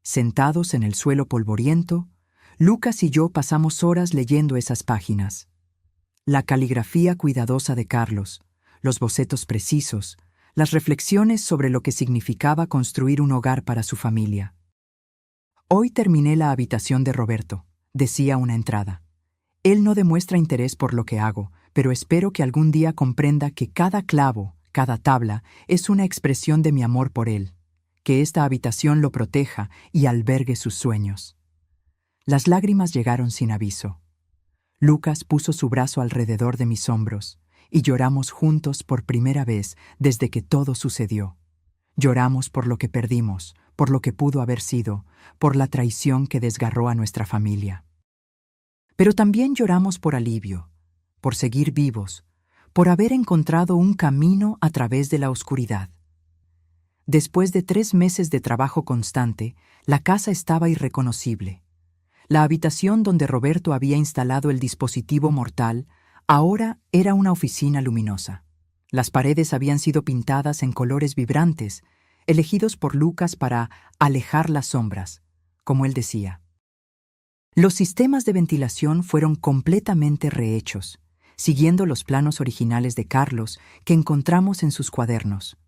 Sentados en el suelo polvoriento, Lucas y yo pasamos horas leyendo esas páginas. La caligrafía cuidadosa de Carlos, los bocetos precisos, las reflexiones sobre lo que significaba construir un hogar para su familia. Hoy terminé la habitación de Roberto, decía una entrada. Él no demuestra interés por lo que hago, pero espero que algún día comprenda que cada clavo, cada tabla, es una expresión de mi amor por él, que esta habitación lo proteja y albergue sus sueños. Las lágrimas llegaron sin aviso. Lucas puso su brazo alrededor de mis hombros y lloramos juntos por primera vez desde que todo sucedió. Lloramos por lo que perdimos, por lo que pudo haber sido, por la traición que desgarró a nuestra familia. Pero también lloramos por alivio, por seguir vivos, por haber encontrado un camino a través de la oscuridad. Después de 3 meses de trabajo constante, la casa estaba irreconocible. La habitación donde Roberto había instalado el dispositivo mortal ahora era una oficina luminosa. Las paredes habían sido pintadas en colores vibrantes, elegidos por Lucas para alejar las sombras, como él decía. Los sistemas de ventilación fueron completamente rehechos, siguiendo los planos originales de Carlos que encontramos en sus cuadernos.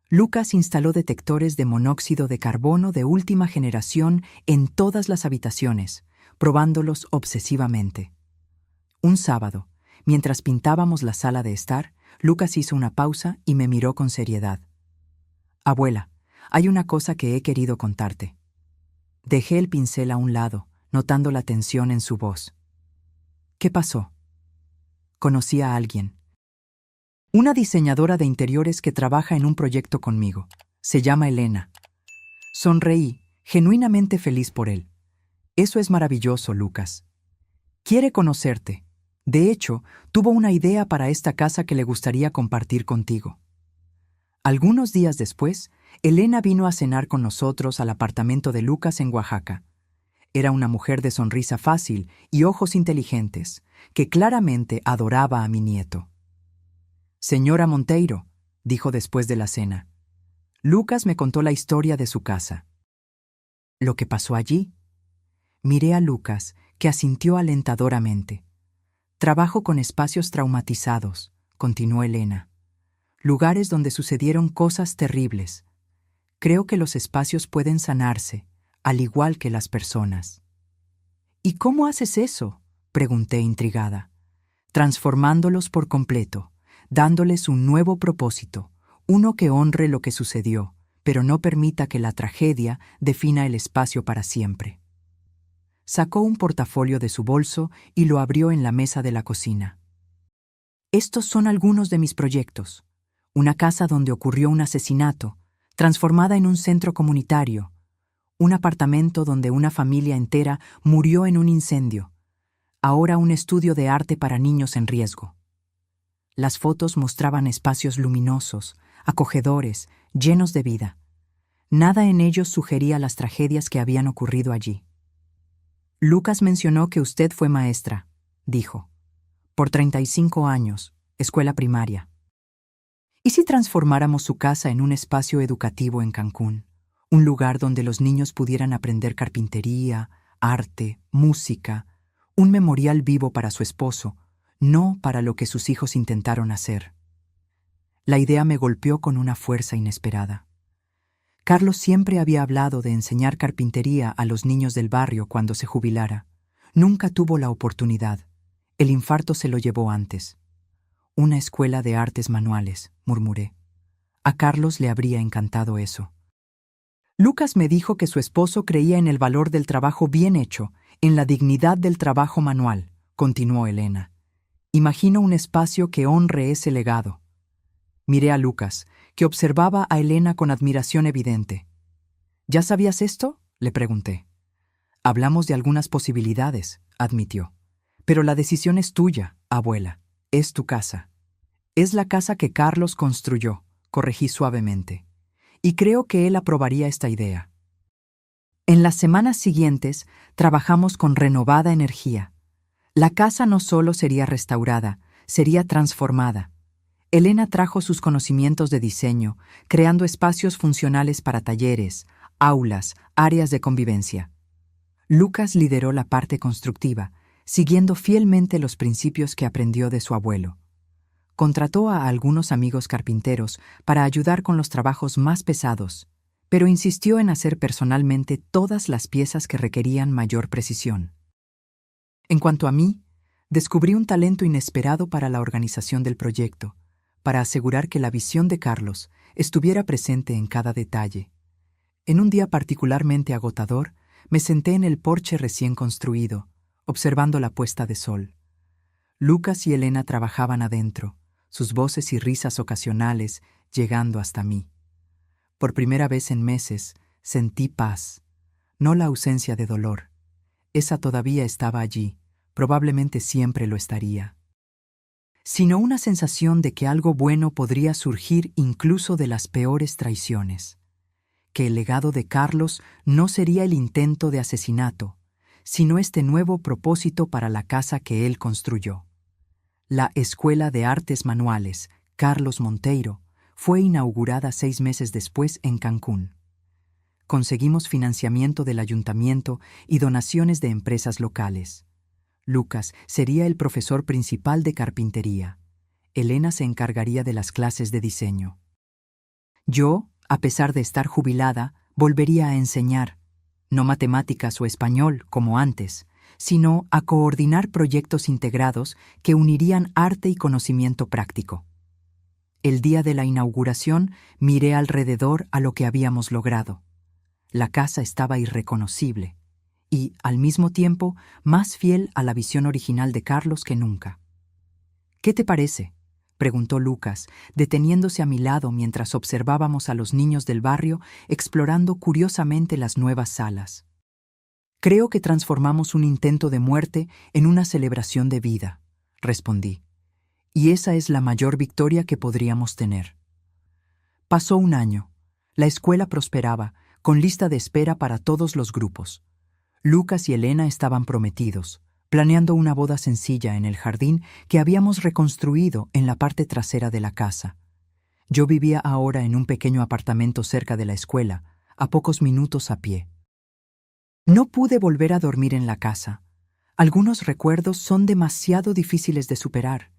Lucas instaló detectores de monóxido de carbono de última generación en todas las habitaciones, probándolos obsesivamente. Un sábado, mientras pintábamos la sala de estar, Lucas hizo una pausa y me miró con seriedad. «Abuela, hay una cosa que he querido contarte». Dejé el pincel a un lado, notando la tensión en su voz. «¿Qué pasó?» «Conocí a alguien. Una diseñadora de interiores que trabaja en un proyecto conmigo. Se llama Elena». Sonreí, genuinamente feliz por él. «Eso es maravilloso, Lucas. Quiere conocerte. De hecho, tuvo una idea para esta casa que le gustaría compartir contigo». Algunos días después, Elena vino a cenar con nosotros al apartamento de Lucas en Oaxaca. Era una mujer de sonrisa fácil y ojos inteligentes, que claramente adoraba a mi nieto. «Señora Monteiro», dijo después de la cena. Lucas me contó la historia de su casa. ¿Lo que pasó allí? Miré a Lucas, que asintió alentadoramente. «Trabajo con espacios traumatizados», continuó Elena. «Lugares donde sucedieron cosas terribles. Creo que los espacios pueden sanarse, al igual que las personas». «¿Y cómo haces eso?», pregunté intrigada. «Transformándolos por completo, dándoles un nuevo propósito, uno que honre lo que sucedió, pero no permita que la tragedia defina el espacio para siempre». Sacó un portafolio de su bolso y lo abrió en la mesa de la cocina. «Estos son algunos de mis proyectos. Una casa donde ocurrió un asesinato, transformada en un centro comunitario. Un apartamento donde una familia entera murió en un incendio. Ahora un estudio de arte para niños en riesgo». Las fotos mostraban espacios luminosos, acogedores, llenos de vida. Nada en ellos sugería las tragedias que habían ocurrido allí. «Lucas mencionó que usted fue maestra», dijo. «Por 35 años, escuela primaria. ¿Y si transformáramos su casa en un espacio educativo en Cancún? Un lugar donde los niños pudieran aprender carpintería, arte, música, un memorial vivo para su esposo, no para lo que sus hijos intentaron hacer». La idea me golpeó con una fuerza inesperada. Carlos siempre había hablado de enseñar carpintería a los niños del barrio cuando se jubilara. Nunca tuvo la oportunidad. El infarto se lo llevó antes. «Una escuela de artes manuales», murmuré. A Carlos le habría encantado eso. Lucas me dijo que su esposo creía en el valor del trabajo bien hecho, en la dignidad del trabajo manual, continuó Elena. «Imagino un espacio que honre ese legado». Miré a Lucas, que observaba a Elena con admiración evidente. «¿Ya sabías esto?», le pregunté. «Hablamos de algunas posibilidades», admitió. Pero la decisión es tuya, abuela. Es tu casa. Es la casa que Carlos construyó, corregí suavemente. Y creo que él aprobaría esta idea. En las semanas siguientes trabajamos con renovada energía. La casa no solo sería restaurada, sería transformada. Elena trajo sus conocimientos de diseño, creando espacios funcionales para talleres, aulas, áreas de convivencia. Lucas lideró la parte constructiva, siguiendo fielmente los principios que aprendió de su abuelo. Contrató a algunos amigos carpinteros para ayudar con los trabajos más pesados, pero insistió en hacer personalmente todas las piezas que requerían mayor precisión. En cuanto a mí, descubrí un talento inesperado para la organización del proyecto, para asegurar que la visión de Carlos estuviera presente en cada detalle. En un día particularmente agotador, me senté en el porche recién construido, observando la puesta de sol. Lucas y Elena trabajaban adentro, sus voces y risas ocasionales llegando hasta mí. Por primera vez en meses, sentí paz, no la ausencia de dolor. Esa todavía estaba allí, probablemente siempre lo estaría. Sino una sensación de que algo bueno podría surgir incluso de las peores traiciones. Que el legado de Carlos no sería el intento de asesinato, sino este nuevo propósito para la casa que él construyó. La Escuela de Artes Manuales, Carlos Monteiro, fue inaugurada 6 meses después en Cancún. Conseguimos financiamiento del ayuntamiento y donaciones de empresas locales. Lucas sería el profesor principal de carpintería. Elena se encargaría de las clases de diseño. Yo, a pesar de estar jubilada, volvería a enseñar, no matemáticas o español como antes, sino a coordinar proyectos integrados que unirían arte y conocimiento práctico. El día de la inauguración miré alrededor a lo que habíamos logrado. La casa estaba irreconocible y, al mismo tiempo, más fiel a la visión original de Carlos que nunca. «¿Qué te parece?», preguntó Lucas, deteniéndose a mi lado mientras observábamos a los niños del barrio explorando curiosamente las nuevas salas. «Creo que transformamos un intento de muerte en una celebración de vida», respondí. «Y esa es la mayor victoria que podríamos tener». Pasó un año. La escuela prosperaba, con lista de espera para todos los grupos. Lucas y Elena estaban prometidos, planeando una boda sencilla en el jardín que habíamos reconstruido en la parte trasera de la casa. Yo vivía ahora en un pequeño apartamento cerca de la escuela, a pocos minutos a pie. No pude volver a dormir en la casa. Algunos recuerdos son demasiado difíciles de superar,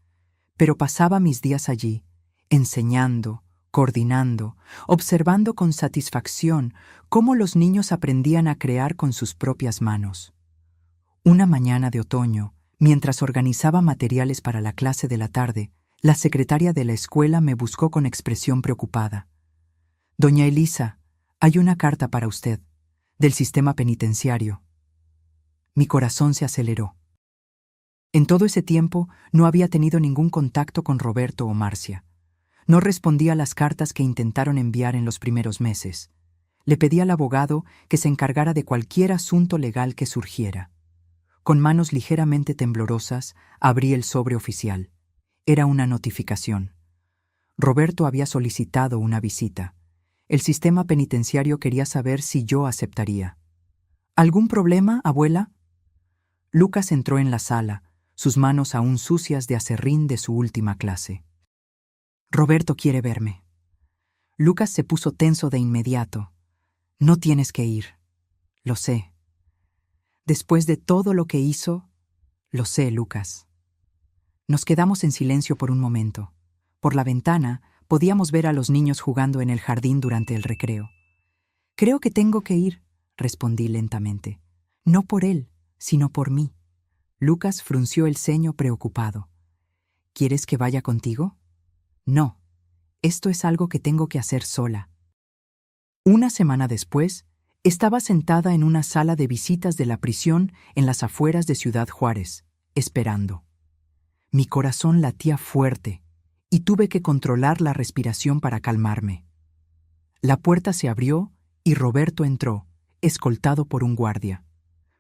pero pasaba mis días allí, enseñando, coordinando, observando con satisfacción cómo los niños aprendían a crear con sus propias manos. Una mañana de otoño, mientras organizaba materiales para la clase de la tarde, la secretaria de la escuela me buscó con expresión preocupada. «Doña Elisa, hay una carta para usted, del sistema penitenciario». Mi corazón se aceleró. En todo ese tiempo no había tenido ningún contacto con Roberto o Marcia. No respondía a las cartas que intentaron enviar en los primeros meses. Le pedí al abogado que se encargara de cualquier asunto legal que surgiera. Con manos ligeramente temblorosas, abrí el sobre oficial. Era una notificación. Roberto había solicitado una visita. El sistema penitenciario quería saber si yo aceptaría. «¿Algún problema, abuela?» Lucas entró en la sala, sus manos aún sucias de aserrín de su última clase. «Roberto quiere verme». Lucas se puso tenso de inmediato. «No tienes que ir. Lo sé. Después de todo lo que hizo, lo sé, Lucas». Nos quedamos en silencio por un momento. Por la ventana podíamos ver a los niños jugando en el jardín durante el recreo. «Creo que tengo que ir», respondí lentamente. «No por él, sino por mí». Lucas frunció el ceño preocupado. «¿Quieres que vaya contigo?» «No. Esto es algo que tengo que hacer sola». Una semana después, estaba sentada en una sala de visitas de la prisión en las afueras de Ciudad Juárez, esperando. Mi corazón latía fuerte y tuve que controlar la respiración para calmarme. La puerta se abrió y Roberto entró, escoltado por un guardia.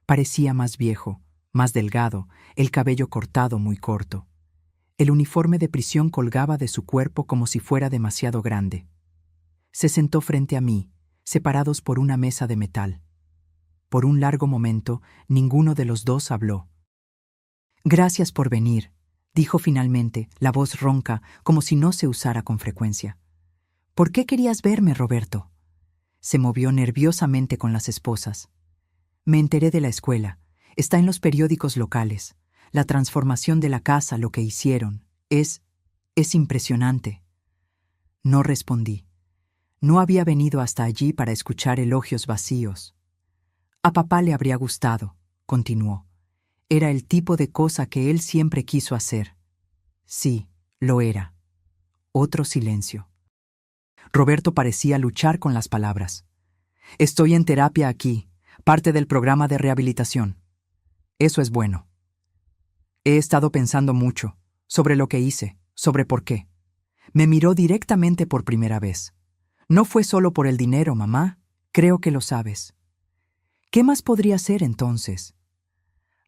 Parecía más viejo, más delgado, el cabello cortado muy corto. El uniforme de prisión colgaba de su cuerpo como si fuera demasiado grande. Se sentó frente a mí, separados por una mesa de metal. Por un largo momento, ninguno de los dos habló. «Gracias por venir», dijo finalmente, la voz ronca, como si no se usara con frecuencia. «¿Por qué querías verme, Roberto?» Se movió nerviosamente con las esposas. «Me enteré de la escuela. Está en los periódicos locales. La transformación de la casa, lo que hicieron, es impresionante». No respondí. No había venido hasta allí para escuchar elogios vacíos. «A papá le habría gustado», continuó. «Era el tipo de cosa que él siempre quiso hacer». Sí, lo era. Otro silencio. Roberto parecía luchar con las palabras. «Estoy en terapia aquí, parte del programa de rehabilitación. Eso es bueno. He estado pensando mucho, sobre lo que hice, sobre por qué». Me miró directamente por primera vez. «No fue solo por el dinero, mamá. Creo que lo sabes». ¿Qué más podría ser entonces?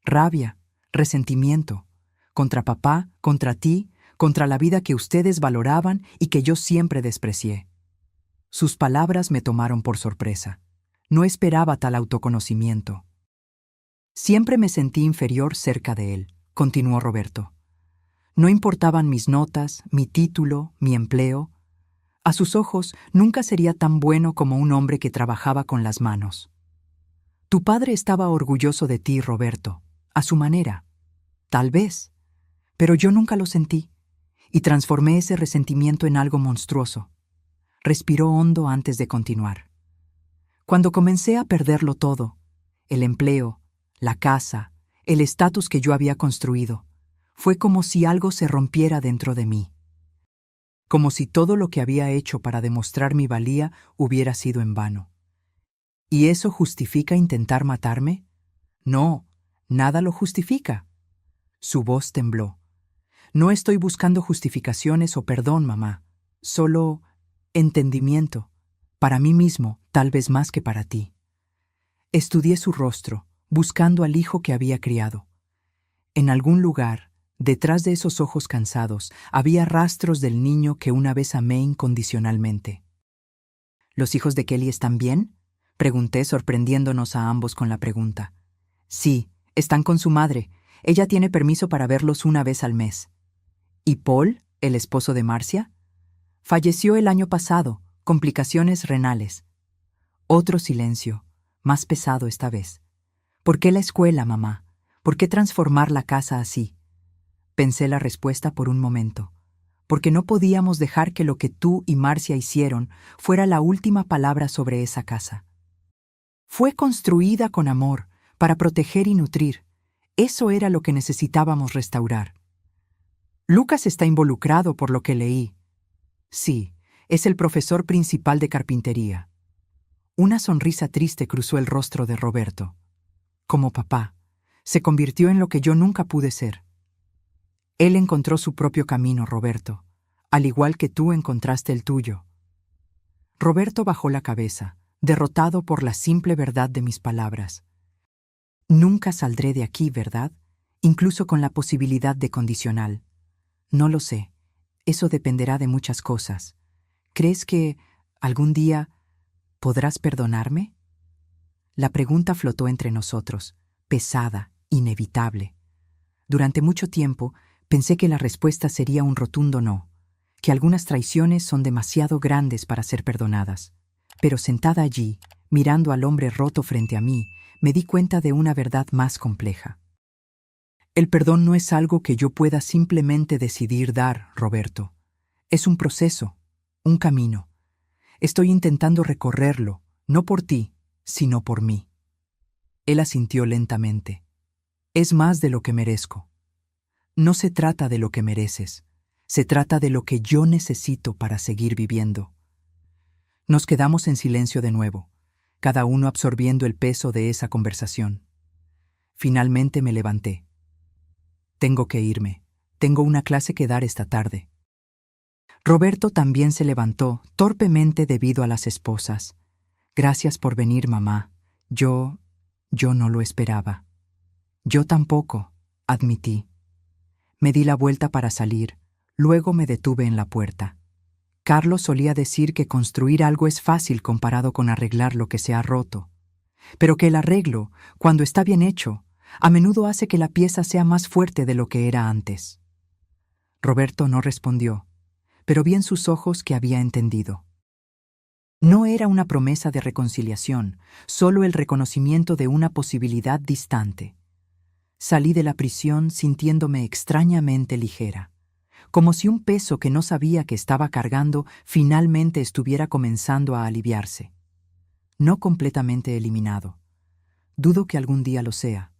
Rabia, resentimiento, contra papá, contra ti, contra la vida que ustedes valoraban y que yo siempre desprecié. Sus palabras me tomaron por sorpresa. No esperaba tal autoconocimiento. Siempre me sentí inferior cerca de él, continuó Roberto. No importaban mis notas, mi título, mi empleo. A sus ojos nunca sería tan bueno como un hombre que trabajaba con las manos. Tu padre estaba orgulloso de ti, Roberto, a su manera. Tal vez. Pero yo nunca lo sentí, y transformé ese resentimiento en algo monstruoso. Respiró hondo antes de continuar. Cuando comencé a perderlo todo, el empleo, la casa, el estatus que yo había construido, fue como si algo se rompiera dentro de mí. Como si todo lo que había hecho para demostrar mi valía hubiera sido en vano. ¿Y eso justifica intentar matarme? No, nada lo justifica. Su voz tembló. No estoy buscando justificaciones o perdón, mamá. Solo entendimiento. Para mí mismo, tal vez más que para ti. Estudié su rostro, buscando al hijo que había criado. En algún lugar, detrás de esos ojos cansados, había rastros del niño que una vez amé incondicionalmente. ¿Los hijos de Kelly están bien?, pregunté, sorprendiéndonos a ambos con la pregunta. Sí, están con su madre. Ella tiene permiso para verlos una vez al mes. ¿Y Paul, el esposo de Marcia? Falleció el año pasado, complicaciones renales. Otro silencio, más pesado esta vez. ¿Por qué la escuela, mamá? ¿Por qué transformar la casa así? Pensé la respuesta por un momento. Porque no podíamos dejar que lo que tú y Marcia hicieron fuera la última palabra sobre esa casa. Fue construida con amor, para proteger y nutrir. Eso era lo que necesitábamos restaurar. Lucas está involucrado por lo que leí. Sí, es el profesor principal de carpintería. Una sonrisa triste cruzó el rostro de Roberto. Como papá, se convirtió en lo que yo nunca pude ser. Él encontró su propio camino, Roberto, al igual que tú encontraste el tuyo. Roberto bajó la cabeza, derrotado por la simple verdad de mis palabras. Nunca saldré de aquí, ¿verdad? Incluso con la posibilidad de condicional. No lo sé. Eso dependerá de muchas cosas. ¿Crees que algún día podrás perdonarme? La pregunta flotó entre nosotros, pesada, inevitable. Durante mucho tiempo pensé que la respuesta sería un rotundo no, que algunas traiciones son demasiado grandes para ser perdonadas. Pero sentada allí, mirando al hombre roto frente a mí, me di cuenta de una verdad más compleja. El perdón no es algo que yo pueda simplemente decidir dar, Roberto. Es un proceso, un camino. Estoy intentando recorrerlo, no por ti, sino por mí. Él asintió lentamente. Es más de lo que merezco. No se trata de lo que mereces, se trata de lo que yo necesito para seguir viviendo. Nos quedamos en silencio de nuevo, cada uno absorbiendo el peso de esa conversación. Finalmente me levanté. Tengo que irme. Tengo una clase que dar esta tarde. Roberto también se levantó, torpemente debido a las esposas. Gracias por venir, mamá. Yo no lo esperaba. Yo tampoco, admití. Me di la vuelta para salir, luego me detuve en la puerta. Carlos solía decir que construir algo es fácil comparado con arreglar lo que se ha roto, pero que el arreglo, cuando está bien hecho, a menudo hace que la pieza sea más fuerte de lo que era antes. Roberto no respondió, pero vi en sus ojos que había entendido. No era una promesa de reconciliación, solo el reconocimiento de una posibilidad distante. Salí de la prisión sintiéndome extrañamente ligera, como si un peso que no sabía que estaba cargando finalmente estuviera comenzando a aliviarse. No completamente eliminado. Dudo que algún día lo sea,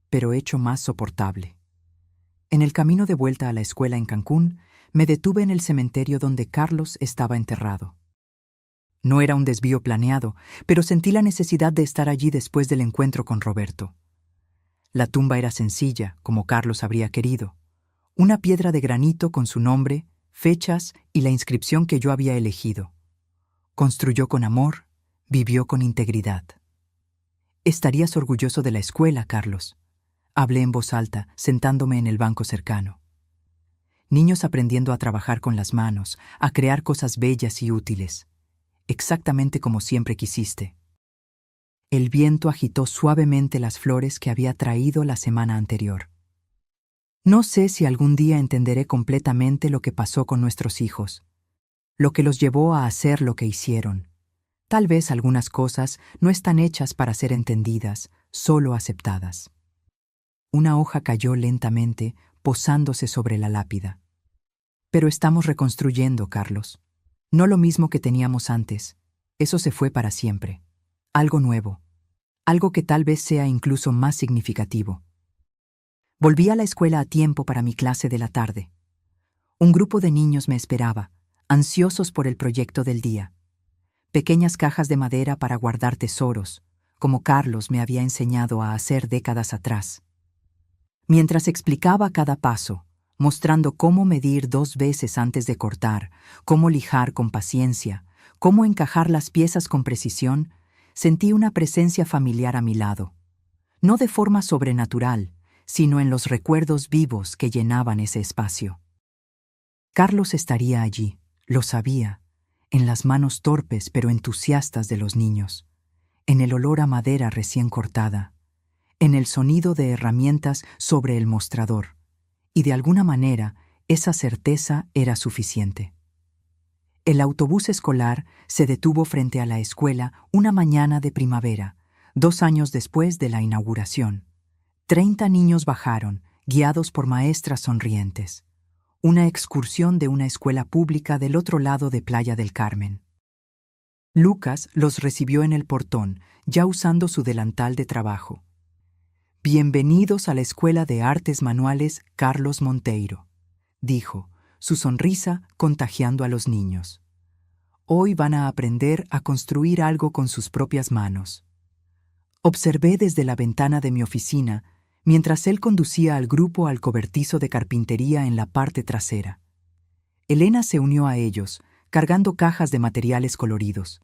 pero hecho más soportable. En el camino de vuelta a la escuela en Cancún, me detuve en el cementerio donde Carlos estaba enterrado. No era un desvío planeado, pero sentí la necesidad de estar allí después del encuentro con Roberto. La tumba era sencilla, como Carlos habría querido. Una piedra de granito con su nombre, fechas y la inscripción que yo había elegido. Construyó con amor, vivió con integridad. Estarías orgulloso de la escuela, Carlos. Hablé en voz alta, sentándome en el banco cercano. Niños aprendiendo a trabajar con las manos, a crear cosas bellas y útiles. Exactamente como siempre quisiste. El viento agitó suavemente las flores que había traído la semana anterior. No sé si algún día entenderé completamente lo que pasó con nuestros hijos, lo que los llevó a hacer lo que hicieron. Tal vez algunas cosas no están hechas para ser entendidas, solo aceptadas. Una hoja cayó lentamente, posándose sobre la lápida. Pero estamos reconstruyendo, Carlos. No lo mismo que teníamos antes. Eso se fue para siempre. Algo nuevo. Algo que tal vez sea incluso más significativo. Volví a la escuela a tiempo para mi clase de la tarde. Un grupo de niños me esperaba, ansiosos por el proyecto del día. Pequeñas cajas de madera para guardar tesoros, como Carlos me había enseñado a hacer décadas atrás. Mientras explicaba cada paso, mostrando cómo medir 2 veces antes de cortar, cómo lijar con paciencia, cómo encajar las piezas con precisión, sentí una presencia familiar a mi lado. No de forma sobrenatural, sino en los recuerdos vivos que llenaban ese espacio. Carlos estaría allí, lo sabía, en las manos torpes pero entusiastas de los niños, en el olor a madera recién cortada, en el sonido de herramientas sobre el mostrador, y de alguna manera esa certeza era suficiente. El autobús escolar se detuvo frente a la escuela una mañana de primavera, 2 años después de la inauguración. 30 niños bajaron, guiados por maestras sonrientes. Una excursión de una escuela pública del otro lado de Playa del Carmen. Lucas los recibió en el portón, ya usando su delantal de trabajo. «Bienvenidos a la Escuela de Artes Manuales Carlos Monteiro», dijo, su sonrisa contagiando a los niños. «Hoy van a aprender a construir algo con sus propias manos». Observé desde la ventana de mi oficina mientras él conducía al grupo al cobertizo de carpintería en la parte trasera. Elena se unió a ellos, cargando cajas de materiales coloridos.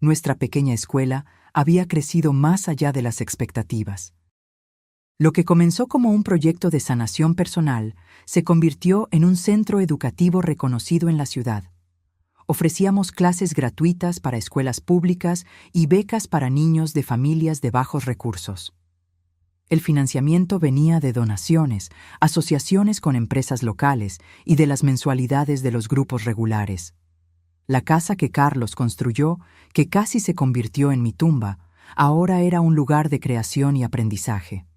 Nuestra pequeña escuela había crecido más allá de las expectativas. Lo que comenzó como un proyecto de sanación personal se convirtió en un centro educativo reconocido en la ciudad. Ofrecíamos clases gratuitas para escuelas públicas y becas para niños de familias de bajos recursos. El financiamiento venía de donaciones, asociaciones con empresas locales y de las mensualidades de los grupos regulares. La casa que Carlos construyó, que casi se convirtió en mi tumba, ahora era un lugar de creación y aprendizaje.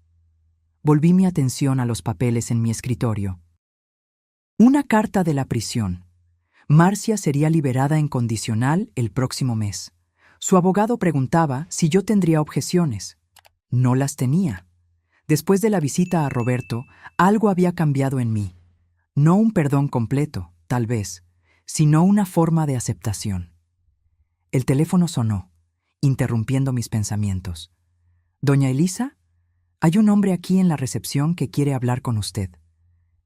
Volví mi atención a los papeles en mi escritorio. Una carta de la prisión. Marcia sería liberada en condicional el próximo mes. Su abogado preguntaba si yo tendría objeciones. No las tenía. Después de la visita a Roberto, algo había cambiado en mí. No un perdón completo, tal vez, sino una forma de aceptación. El teléfono sonó, interrumpiendo mis pensamientos. «Doña Elisa, hay un hombre aquí en la recepción que quiere hablar con usted.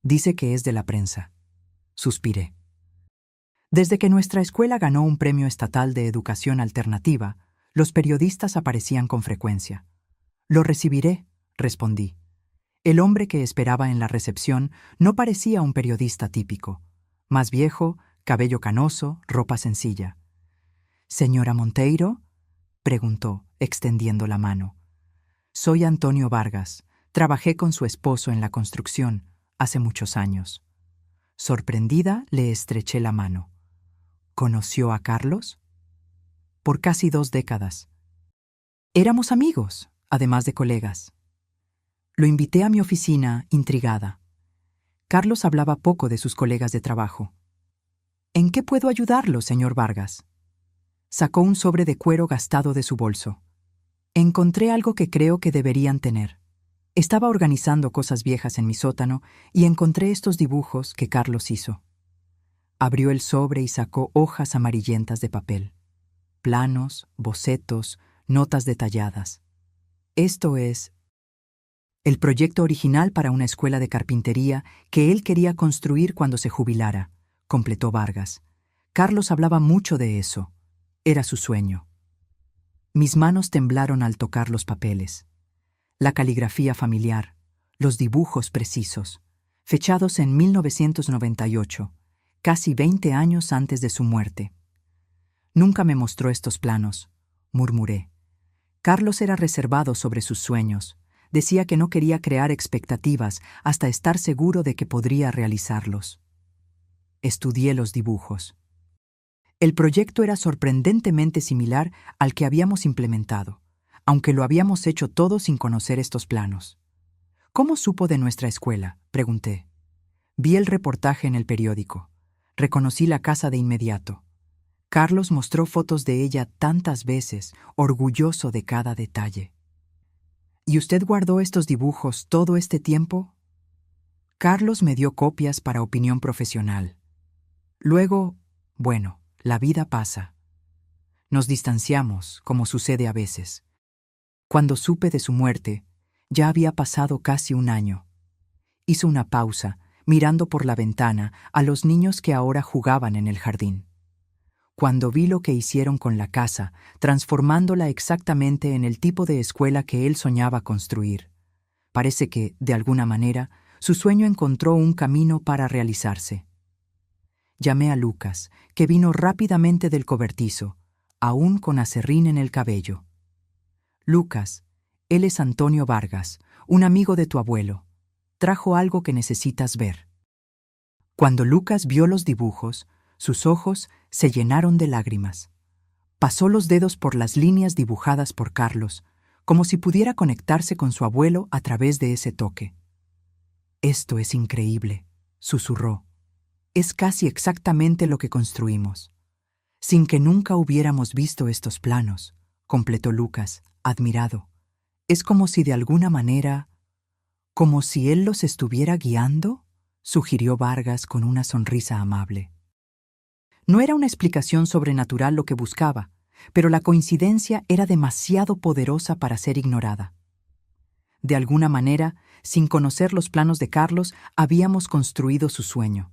Dice que es de la prensa». Suspiré. Desde que nuestra escuela ganó un premio estatal de educación alternativa, los periodistas aparecían con frecuencia. «Lo recibiré», respondí, El hombre que esperaba en la recepción no parecía un periodista típico. Más viejo, cabello canoso, ropa sencilla. «¿Señora Monteiro?», preguntó, extendiendo la mano. «Soy Antonio Vargas. Trabajé con su esposo en la construcción, hace muchos años». Sorprendida, le estreché la mano. ¿Conoció a Carlos? Por casi 2 décadas. Éramos amigos, además de colegas. Lo invité a mi oficina, intrigada. Carlos hablaba poco de sus colegas de trabajo. «¿En qué puedo ayudarlo, señor Vargas?». Sacó un sobre de cuero gastado de su bolso. «Encontré algo que creo que deberían tener». Estaba organizando cosas viejas en mi sótano y encontré estos dibujos que Carlos hizo. Abrió el sobre y sacó hojas amarillentas de papel. Planos, bocetos, notas detalladas. Esto es el proyecto original para una escuela de carpintería que él quería construir cuando se jubilara, completó Vargas. Carlos hablaba mucho de eso. Era su sueño. Mis manos temblaron al tocar los papeles. La caligrafía familiar, los dibujos precisos, fechados en 1998, casi 20 años antes de su muerte. «Nunca me mostró estos planos», murmuré. Carlos era reservado sobre sus sueños. Decía que no quería crear expectativas hasta estar seguro de que podría realizarlos. Estudié los dibujos. El proyecto era sorprendentemente similar al que habíamos implementado, aunque lo habíamos hecho todo sin conocer estos planos. «¿Cómo supo de nuestra escuela?», pregunté. Vi el reportaje en el periódico. Reconocí la casa de inmediato. Carlos mostró fotos de ella tantas veces, orgulloso de cada detalle. «¿Y usted guardó estos dibujos todo este tiempo?». Carlos me dio copias para opinión profesional. Luego, bueno, la vida pasa. Nos distanciamos, como sucede a veces. Cuando supe de su muerte, ya había pasado casi 1 año. Hizo una pausa, mirando por la ventana a los niños que ahora jugaban en el jardín. Cuando vi lo que hicieron con la casa, transformándola exactamente en el tipo de escuela que él soñaba construir, parece que, de alguna manera, su sueño encontró un camino para realizarse. Llamé a Lucas, que vino rápidamente del cobertizo, aún con aserrín en el cabello. «Lucas, él es Antonio Vargas, un amigo de tu abuelo. Trajo algo que necesitas ver». Cuando Lucas vio los dibujos, sus ojos se llenaron de lágrimas. Pasó los dedos por las líneas dibujadas por Carlos, como si pudiera conectarse con su abuelo a través de ese toque. «Esto es increíble», susurró. «Es casi exactamente lo que construimos». «Sin que nunca hubiéramos visto estos planos», completó Lucas, admirado. «Es como si de alguna manera, como si él los estuviera guiando», sugirió Vargas con una sonrisa amable. No era una explicación sobrenatural lo que buscaba, pero la coincidencia era demasiado poderosa para ser ignorada. De alguna manera, sin conocer los planos de Carlos, habíamos construido su sueño.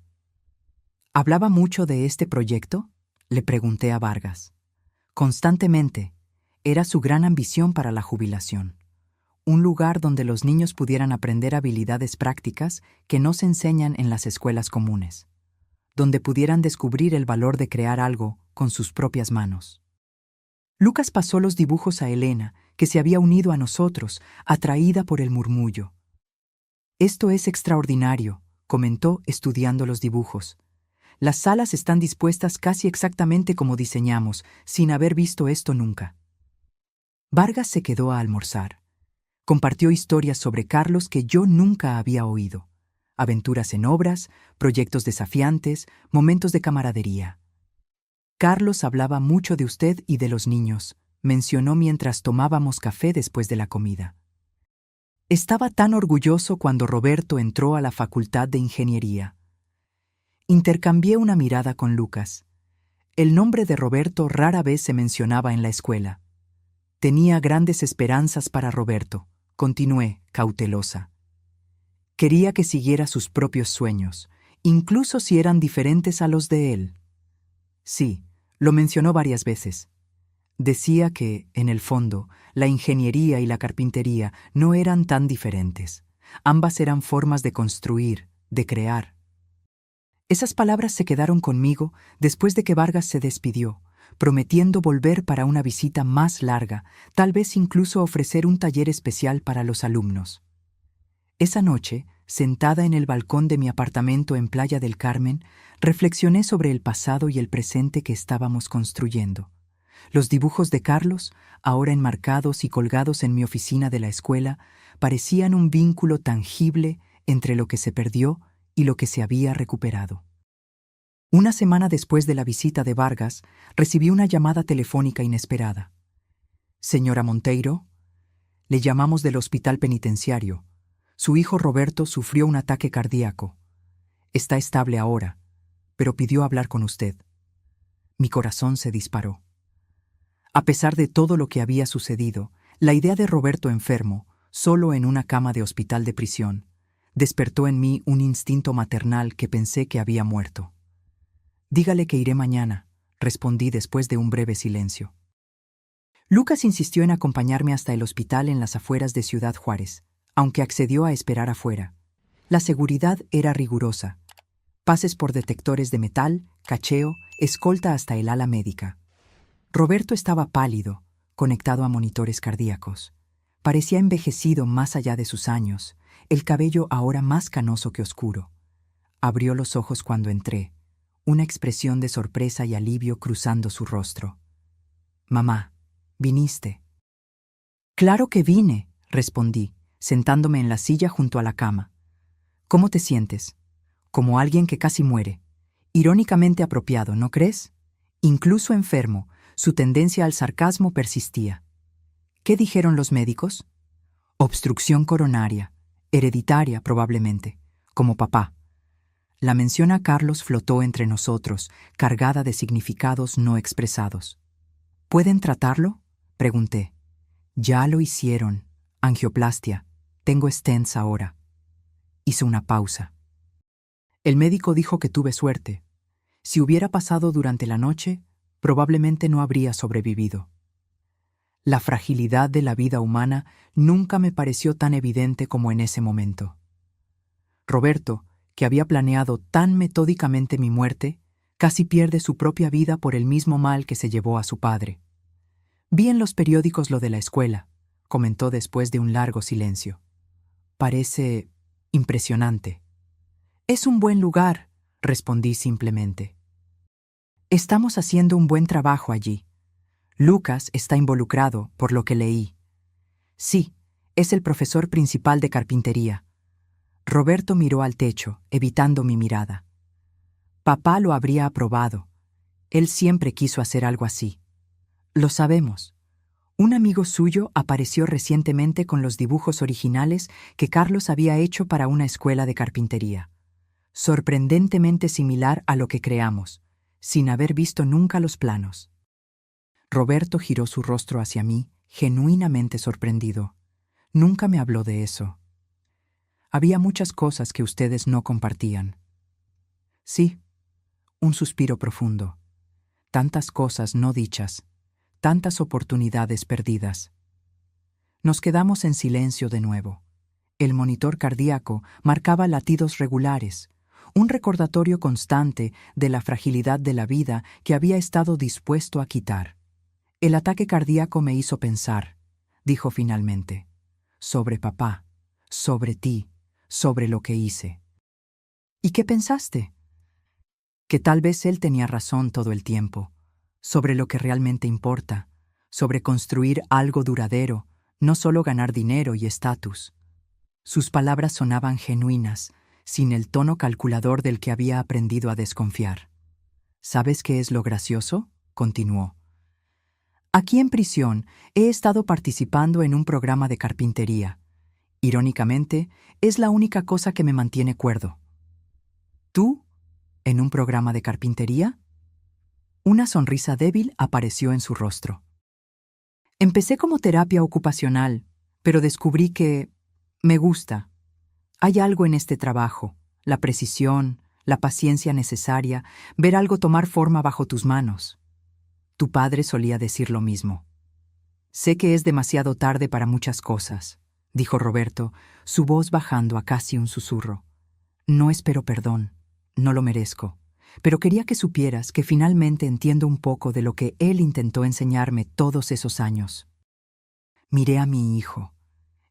¿Hablaba mucho de este proyecto?, le pregunté a Vargas. Constantemente. Era su gran ambición para la jubilación. Un lugar donde los niños pudieran aprender habilidades prácticas que no se enseñan en las escuelas comunes. Donde pudieran descubrir el valor de crear algo con sus propias manos. Lucas pasó los dibujos a Elena, que se había unido a nosotros, atraída por el murmullo. «Esto es extraordinario», comentó estudiando los dibujos. «Las salas están dispuestas casi exactamente como diseñamos, sin haber visto esto nunca». Vargas se quedó a almorzar. Compartió historias sobre Carlos que yo nunca había oído. Aventuras en obras, proyectos desafiantes, momentos de camaradería. «Carlos hablaba mucho de usted y de los niños», mencionó mientras tomábamos café después de la comida. Estaba tan orgulloso cuando Roberto entró a la Facultad de Ingeniería. Intercambié una mirada con Lucas. El nombre de Roberto rara vez se mencionaba en la escuela. Tenía grandes esperanzas para Roberto, continué, cautelosa. Quería que siguiera sus propios sueños, incluso si eran diferentes a los de él. Sí, lo mencionó varias veces. Decía que, en el fondo, la ingeniería y la carpintería no eran tan diferentes. Ambas eran formas de construir, de crear. Esas palabras se quedaron conmigo después de que Vargas se despidió, prometiendo volver para una visita más larga, tal vez incluso ofrecer un taller especial para los alumnos. Esa noche, sentada en el balcón de mi apartamento en Playa del Carmen, reflexioné sobre el pasado y el presente que estábamos construyendo. Los dibujos de Carlos, ahora enmarcados y colgados en mi oficina de la escuela, parecían un vínculo tangible entre lo que se perdió y lo que se había recuperado. Una semana después de la visita de Vargas, recibí una llamada telefónica inesperada. «Señora Monteiro, le llamamos del hospital penitenciario. Su hijo Roberto sufrió un ataque cardíaco. Está estable ahora, pero pidió hablar con usted». Mi corazón se disparó. A pesar de todo lo que había sucedido, la idea de Roberto enfermo, solo en una cama de hospital de prisión, despertó en mí un instinto maternal que pensé que había muerto. «Dígale que iré mañana», respondí después de un breve silencio. Lucas insistió en acompañarme hasta el hospital en las afueras de Ciudad Juárez, aunque accedió a esperar afuera. La seguridad era rigurosa. Pases por detectores de metal, cacheo, escolta hasta el ala médica. Roberto estaba pálido, conectado a monitores cardíacos. Parecía envejecido más allá de sus años, el cabello ahora más canoso que oscuro. Abrió los ojos cuando entré, una expresión de sorpresa y alivio cruzando su rostro. «Mamá, ¿viniste?» «Claro que vine», respondí, sentándome en la silla junto a la cama. «¿Cómo te sientes?» «Como alguien que casi muere». Irónicamente apropiado, ¿no crees? Incluso enfermo, su tendencia al sarcasmo persistía. ¿Qué dijeron los médicos? Obstrucción coronaria, hereditaria probablemente, como papá. La mención a Carlos flotó entre nosotros, cargada de significados no expresados. ¿Pueden tratarlo?, pregunté. Ya lo hicieron. Angioplastia. Tengo stents ahora. Hizo una pausa. El médico dijo que tuve suerte. Si hubiera pasado durante la noche, probablemente no habría sobrevivido. La fragilidad de la vida humana nunca me pareció tan evidente como en ese momento. Roberto, que había planeado tan metódicamente mi muerte, casi pierde su propia vida por el mismo mal que se llevó a su padre. Vi en los periódicos lo de la escuela, comentó después de un largo silencio. Parece impresionante. Es un buen lugar, respondí simplemente. Estamos haciendo un buen trabajo allí. Lucas está involucrado, por lo que leí. Sí, es el profesor principal de carpintería. Roberto miró al techo, evitando mi mirada. Papá lo habría aprobado. Él siempre quiso hacer algo así. Lo sabemos. Un amigo suyo apareció recientemente con los dibujos originales que Carlos había hecho para una escuela de carpintería. Sorprendentemente similar a lo que creamos, sin haber visto nunca los planos. Roberto giró su rostro hacia mí, genuinamente sorprendido. Nunca me habló de eso. Había muchas cosas que ustedes no compartían. Sí, un suspiro profundo. Tantas cosas no dichas, tantas oportunidades perdidas. Nos quedamos en silencio de nuevo. El monitor cardíaco marcaba latidos regulares, un recordatorio constante de la fragilidad de la vida que había estado dispuesto a quitar. El ataque cardíaco me hizo pensar, dijo finalmente, sobre papá, sobre ti, sobre lo que hice. ¿Y qué pensaste? Que tal vez él tenía razón todo el tiempo, sobre lo que realmente importa, sobre construir algo duradero, no solo ganar dinero y estatus. Sus palabras sonaban genuinas, sin el tono calculador del que había aprendido a desconfiar. ¿Sabes qué es lo gracioso?, continuó. Aquí en prisión he estado participando en un programa de carpintería. Irónicamente, es la única cosa que me mantiene cuerdo. ¿Tú? ¿En un programa de carpintería? Una sonrisa débil apareció en su rostro. Empecé como terapia ocupacional, pero descubrí que me gusta. Hay algo en este trabajo, la precisión, la paciencia necesaria, ver algo tomar forma bajo tus manos. Tu padre solía decir lo mismo. Sé que es demasiado tarde para muchas cosas, dijo Roberto, su voz bajando a casi un susurro. No espero perdón, no lo merezco, pero quería que supieras que finalmente entiendo un poco de lo que él intentó enseñarme todos esos años. Miré a mi hijo,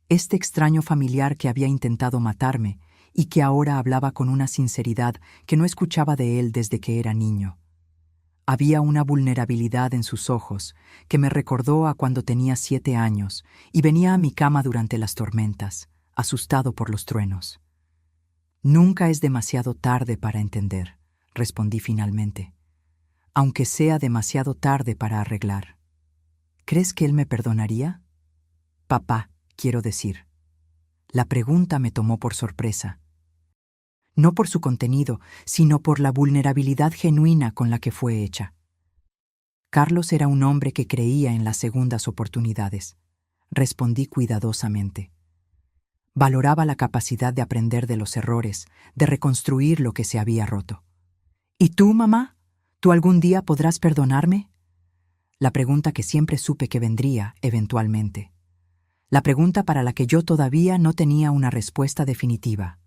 este extraño familiar que había intentado matarme y que ahora hablaba con una sinceridad que no escuchaba de él desde que era niño. Había una vulnerabilidad en sus ojos que me recordó a cuando tenía 7 años y venía a mi cama durante las tormentas, asustado por los truenos. Nunca es demasiado tarde para entender, respondí finalmente, aunque sea demasiado tarde para arreglar. ¿Crees que él me perdonaría? Papá, quiero decir. La pregunta me tomó por sorpresa. No por su contenido, sino por la vulnerabilidad genuina con la que fue hecha. Carlos era un hombre que creía en las segundas oportunidades. Respondí cuidadosamente. Valoraba la capacidad de aprender de los errores, de reconstruir lo que se había roto. ¿Y tú, mamá? ¿Tú algún día podrás perdonarme? La pregunta que siempre supe que vendría, eventualmente. La pregunta para la que yo todavía no tenía una respuesta definitiva.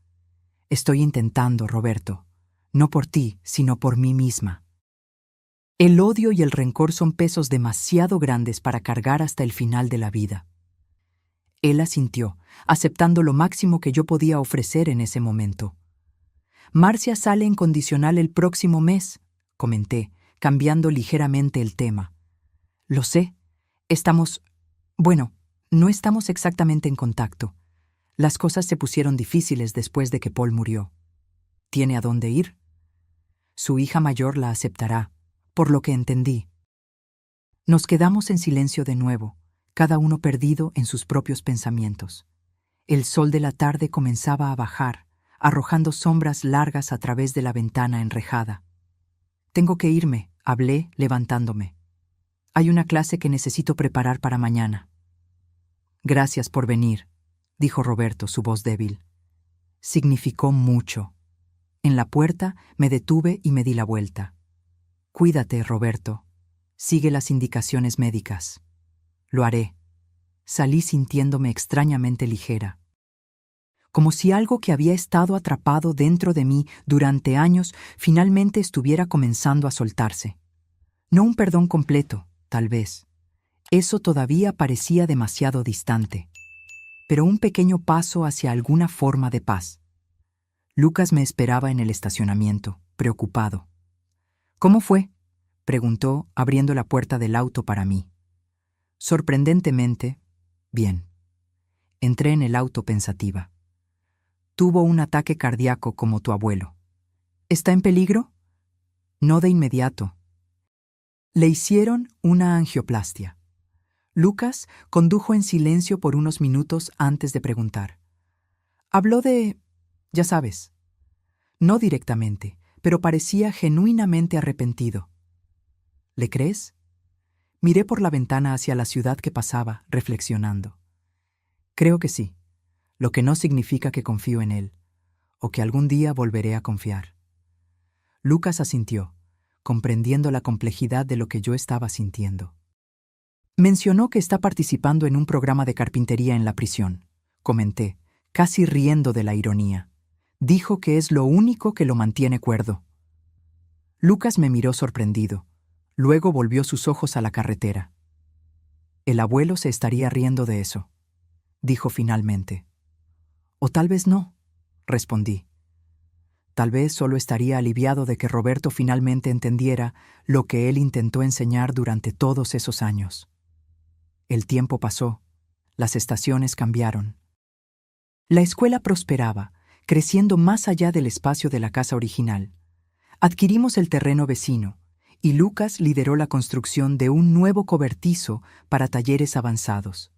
Estoy intentando, Roberto, no por ti, sino por mí misma. El odio y el rencor son pesos demasiado grandes para cargar hasta el final de la vida. Él asintió, aceptando lo máximo que yo podía ofrecer en ese momento. Marcia sale en condicional el próximo mes, comenté, cambiando ligeramente el tema. Lo sé. No estamos exactamente en contacto. Las cosas se pusieron difíciles después de que Paul murió. ¿Tiene a dónde ir? Su hija mayor la aceptará, por lo que entendí. Nos quedamos en silencio de nuevo, cada uno perdido en sus propios pensamientos. El sol de la tarde comenzaba a bajar, arrojando sombras largas a través de la ventana enrejada. Tengo que irme, hablé, levantándome. Hay una clase que necesito preparar para mañana. Gracias por venir, dijo Roberto, su voz débil. Significó mucho. En la puerta me detuve y me di la vuelta. Cuídate, Roberto. Sigue las indicaciones médicas. Lo haré. Salí sintiéndome extrañamente ligera. Como si algo que había estado atrapado dentro de mí durante años finalmente estuviera comenzando a soltarse. No un perdón completo, tal vez. Eso todavía parecía demasiado distante. Pero un pequeño paso hacia alguna forma de paz. Lucas me esperaba en el estacionamiento, preocupado. ¿Cómo fue?, preguntó, abriendo la puerta del auto para mí. Sorprendentemente, bien. Entré en el auto pensativa. Tuvo un ataque cardíaco como tu abuelo. ¿Está en peligro? No de inmediato. Le hicieron una angioplastia. Lucas condujo en silencio por unos minutos antes de preguntar. Habló de... ya sabes. No directamente, pero parecía genuinamente arrepentido. ¿Le crees? Miré por la ventana hacia la ciudad que pasaba, reflexionando. Creo que sí, lo que no significa que confío en él, o que algún día volveré a confiar. Lucas asintió, comprendiendo la complejidad de lo que yo estaba sintiendo. Mencionó que está participando en un programa de carpintería en la prisión, comenté, casi riendo de la ironía. Dijo que es lo único que lo mantiene cuerdo. Lucas me miró sorprendido. Luego volvió sus ojos a la carretera. El abuelo se estaría riendo de eso, dijo finalmente. O tal vez no, respondí. Tal vez solo estaría aliviado de que Roberto finalmente entendiera lo que él intentó enseñar durante todos esos años. El tiempo pasó, las estaciones cambiaron. La escuela prosperaba, creciendo más allá del espacio de la casa original. Adquirimos el terreno vecino, y Lucas lideró la construcción de un nuevo cobertizo para talleres avanzados.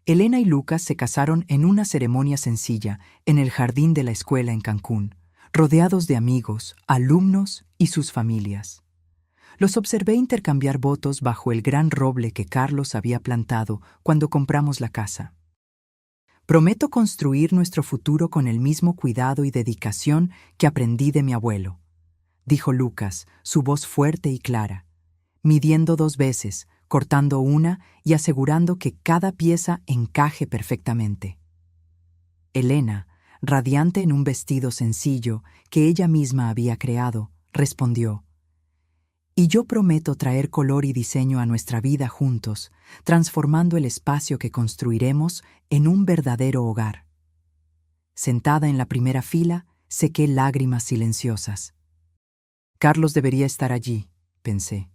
Elena y Lucas se casaron en una ceremonia sencilla en el jardín de la escuela en Cancún, rodeados de amigos, alumnos y sus familias. Los observé intercambiar votos bajo el gran roble que Carlos había plantado cuando compramos la casa. Prometo construir nuestro futuro con el mismo cuidado y dedicación que aprendí de mi abuelo, dijo Lucas, su voz fuerte y clara, midiendo 2 veces, cortando una y asegurando que cada pieza encaje perfectamente. Elena, radiante en un vestido sencillo que ella misma había creado, respondió: «Y yo prometo traer color y diseño a nuestra vida juntos, transformando el espacio que construiremos en un verdadero hogar». Sentada en la primera fila, sequé lágrimas silenciosas. Carlos debería estar allí, pensé.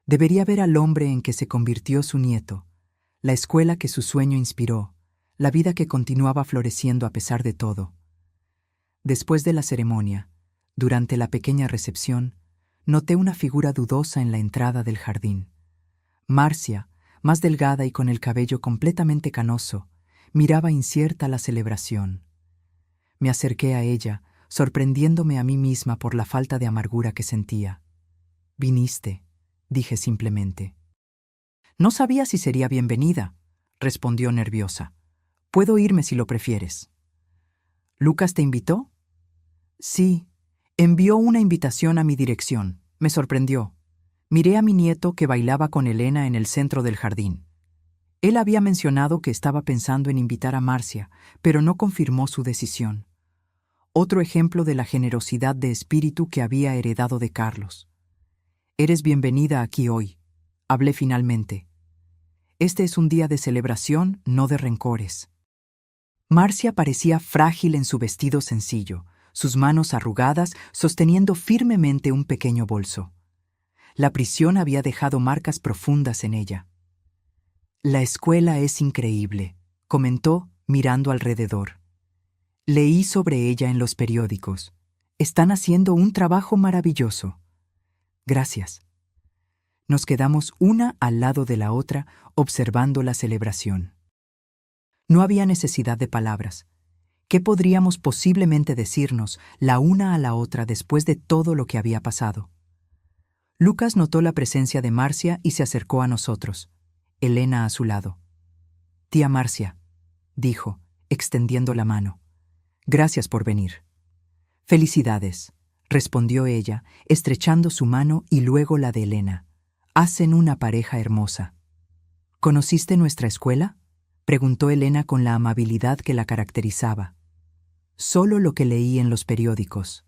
Debería ver al hombre en que se convirtió su nieto, la escuela que su sueño inspiró, la vida que continuaba floreciendo a pesar de todo. Después de la ceremonia, durante la pequeña recepción, noté una figura dudosa en la entrada del jardín. Marcia, más delgada y con el cabello completamente canoso, miraba incierta la celebración. Me acerqué a ella, sorprendiéndome a mí misma por la falta de amargura que sentía. «Viniste», dije simplemente. «No sabía si sería bienvenida», respondió nerviosa. «Puedo irme si lo prefieres». «¿Lucas te invitó?» «Sí, envió una invitación a mi dirección. Me sorprendió. Miré a mi nieto que bailaba con Elena en el centro del jardín. Él había mencionado que estaba pensando en invitar a Marcia, pero no confirmó su decisión. Otro ejemplo de la generosidad de espíritu que había heredado de Carlos. «Eres bienvenida aquí hoy», hablé finalmente. «Este es un día de celebración, no de rencores». Marcia parecía frágil en su vestido sencillo, sus manos arrugadas sosteniendo firmemente un pequeño bolso. La prisión había dejado marcas profundas en ella. «La escuela es increíble», comentó mirando alrededor. «Leí sobre ella en los periódicos. Están haciendo un trabajo maravilloso». «Gracias». Nos quedamos una al lado de la otra observando la celebración. No había necesidad de palabras. ¿Qué podríamos posiblemente decirnos la una a la otra después de todo lo que había pasado? Lucas notó la presencia de Marcia y se acercó a nosotros, Elena a su lado. «Tía Marcia», dijo, extendiendo la mano. «Gracias por venir». «Felicidades», respondió ella, estrechando su mano y luego la de Elena. «Hacen una pareja hermosa». «¿Conociste nuestra escuela?», preguntó Elena con la amabilidad que la caracterizaba. «Solo lo que leí en los periódicos».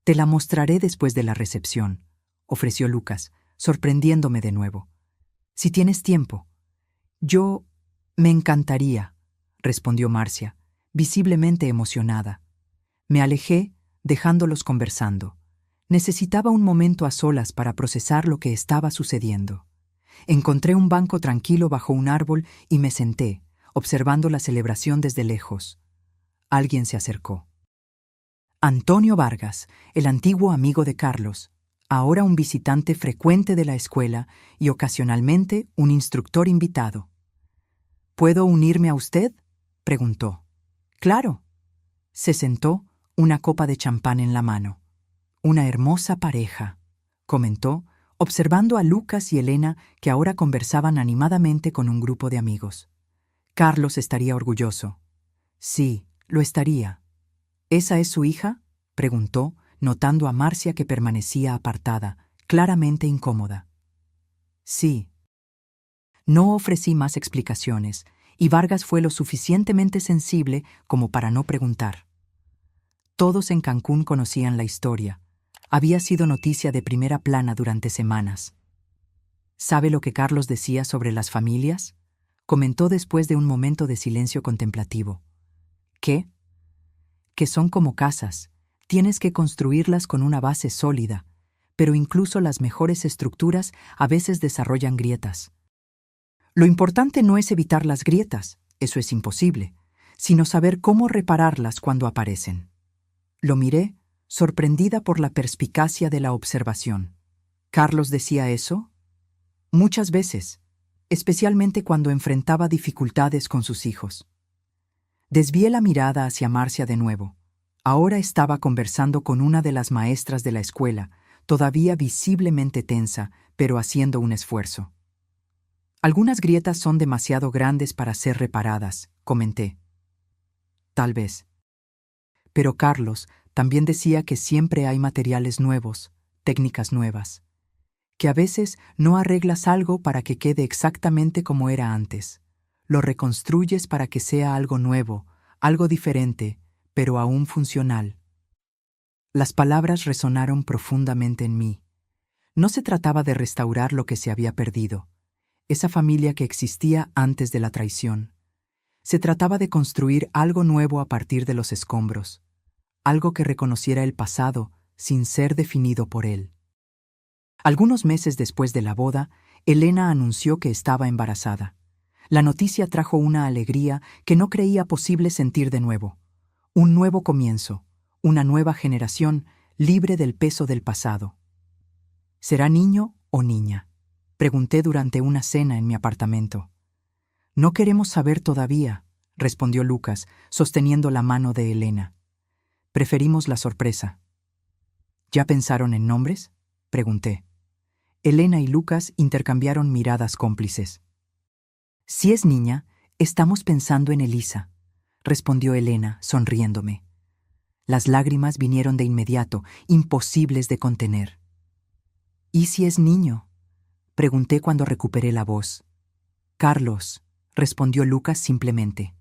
«Te la mostraré después de la recepción», ofreció Lucas, sorprendiéndome de nuevo. «Si tienes tiempo». «Me encantaría», respondió Marcia, visiblemente emocionada. Me alejé, dejándolos conversando. Necesitaba un momento a solas para procesar lo que estaba sucediendo. Encontré un banco tranquilo bajo un árbol y me senté, observando la celebración desde lejos. Alguien se acercó. Antonio Vargas, el antiguo amigo de Carlos, ahora un visitante frecuente de la escuela y ocasionalmente un instructor invitado. «¿Puedo unirme a usted?», preguntó. «Claro». Se sentó, una copa de champán en la mano. «Una hermosa pareja», comentó, observando a Lucas y Elena que ahora conversaban animadamente con un grupo de amigos. Carlos estaría orgulloso. «Sí, lo estaría». «¿Esa es su hija?», preguntó, notando a Marcia que permanecía apartada, claramente incómoda. «Sí». No ofrecí más explicaciones, y Vargas fue lo suficientemente sensible como para no preguntar. Todos en Cancún conocían la historia. Había sido noticia de primera plana durante semanas. «¿Sabe lo que Carlos decía sobre las familias?», comentó después de un momento de silencio contemplativo. «¿Qué?». «Que son como casas. Tienes que construirlas con una base sólida, pero incluso las mejores estructuras a veces desarrollan grietas. Lo importante no es evitar las grietas, eso es imposible, sino saber cómo repararlas cuando aparecen». Lo miré, sorprendida por la perspicacia de la observación. «¿Carlos decía eso?». «Muchas veces, especialmente cuando enfrentaba dificultades con sus hijos». Desvié la mirada hacia Marcia de nuevo. Ahora estaba conversando con una de las maestras de la escuela, todavía visiblemente tensa, pero haciendo un esfuerzo. «Algunas grietas son demasiado grandes para ser reparadas», comenté. «Tal vez». Pero Carlos también decía que siempre hay materiales nuevos, técnicas nuevas. Que a veces no arreglas algo para que quede exactamente como era antes. Lo reconstruyes para que sea algo nuevo, algo diferente, pero aún funcional. Las palabras resonaron profundamente en mí. No se trataba de restaurar lo que se había perdido, esa familia que existía antes de la traición. Se trataba de construir algo nuevo a partir de los escombros, algo que reconociera el pasado sin ser definido por él. Algunos meses después de la boda, Elena anunció que estaba embarazada. La noticia trajo una alegría que no creía posible sentir de nuevo. Un nuevo comienzo, una nueva generación libre del peso del pasado. ¿Será niño o niña?, pregunté durante una cena en mi apartamento. No queremos saber todavía, respondió Lucas, sosteniendo la mano de Elena. Preferimos la sorpresa. ¿Ya pensaron en nombres?, pregunté. Elena y Lucas intercambiaron miradas cómplices. Si es niña, estamos pensando en Elisa, respondió Elena, sonriéndome. Las lágrimas vinieron de inmediato, imposibles de contener. ¿Y si es niño?, pregunté cuando recuperé la voz. Carlos, respondió Lucas simplemente.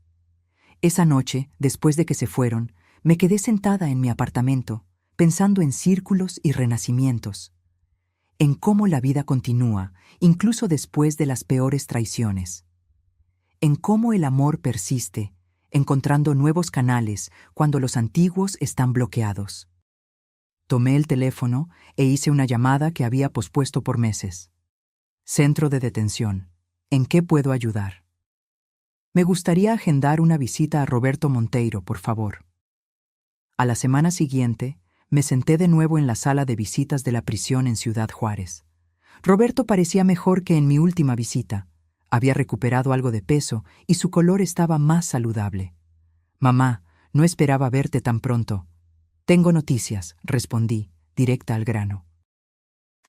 Esa noche, después de que se fueron, me quedé sentada en mi apartamento, pensando en círculos y renacimientos, en cómo la vida continúa, incluso después de las peores traiciones, en cómo el amor persiste, encontrando nuevos canales cuando los antiguos están bloqueados. Tomé el teléfono e hice una llamada que había pospuesto por meses. Centro de detención. ¿En qué puedo ayudar? Me gustaría agendar una visita a Roberto Monteiro, por favor. A la semana siguiente, me senté de nuevo en la sala de visitas de la prisión en Ciudad Juárez. Roberto parecía mejor que en mi última visita. Había recuperado algo de peso y su color estaba más saludable. Mamá, no esperaba verte tan pronto. Tengo noticias, respondí, directa al grano.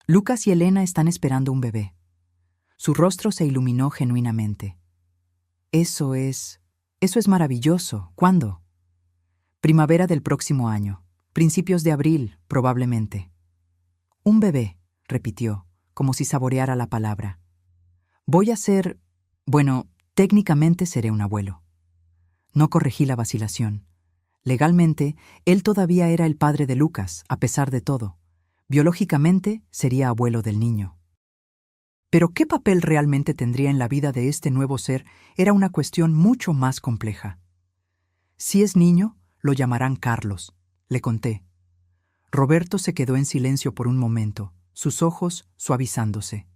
Lucas y Elena están esperando un bebé. Su rostro se iluminó genuinamente. Eso es maravilloso. ¿Cuándo? Primavera del próximo año. Principios de abril, probablemente. Un bebé, repitió, como si saboreara la palabra. Voy a ser... Bueno, técnicamente seré un abuelo. No corregí la vacilación. Legalmente, él todavía era el padre de Lucas, a pesar de todo. Biológicamente, sería abuelo del niño. Pero qué papel realmente tendría en la vida de este nuevo ser era una cuestión mucho más compleja. Si es niño, lo llamarán Carlos, le conté. Roberto se quedó en silencio por un momento, sus ojos suavizándose.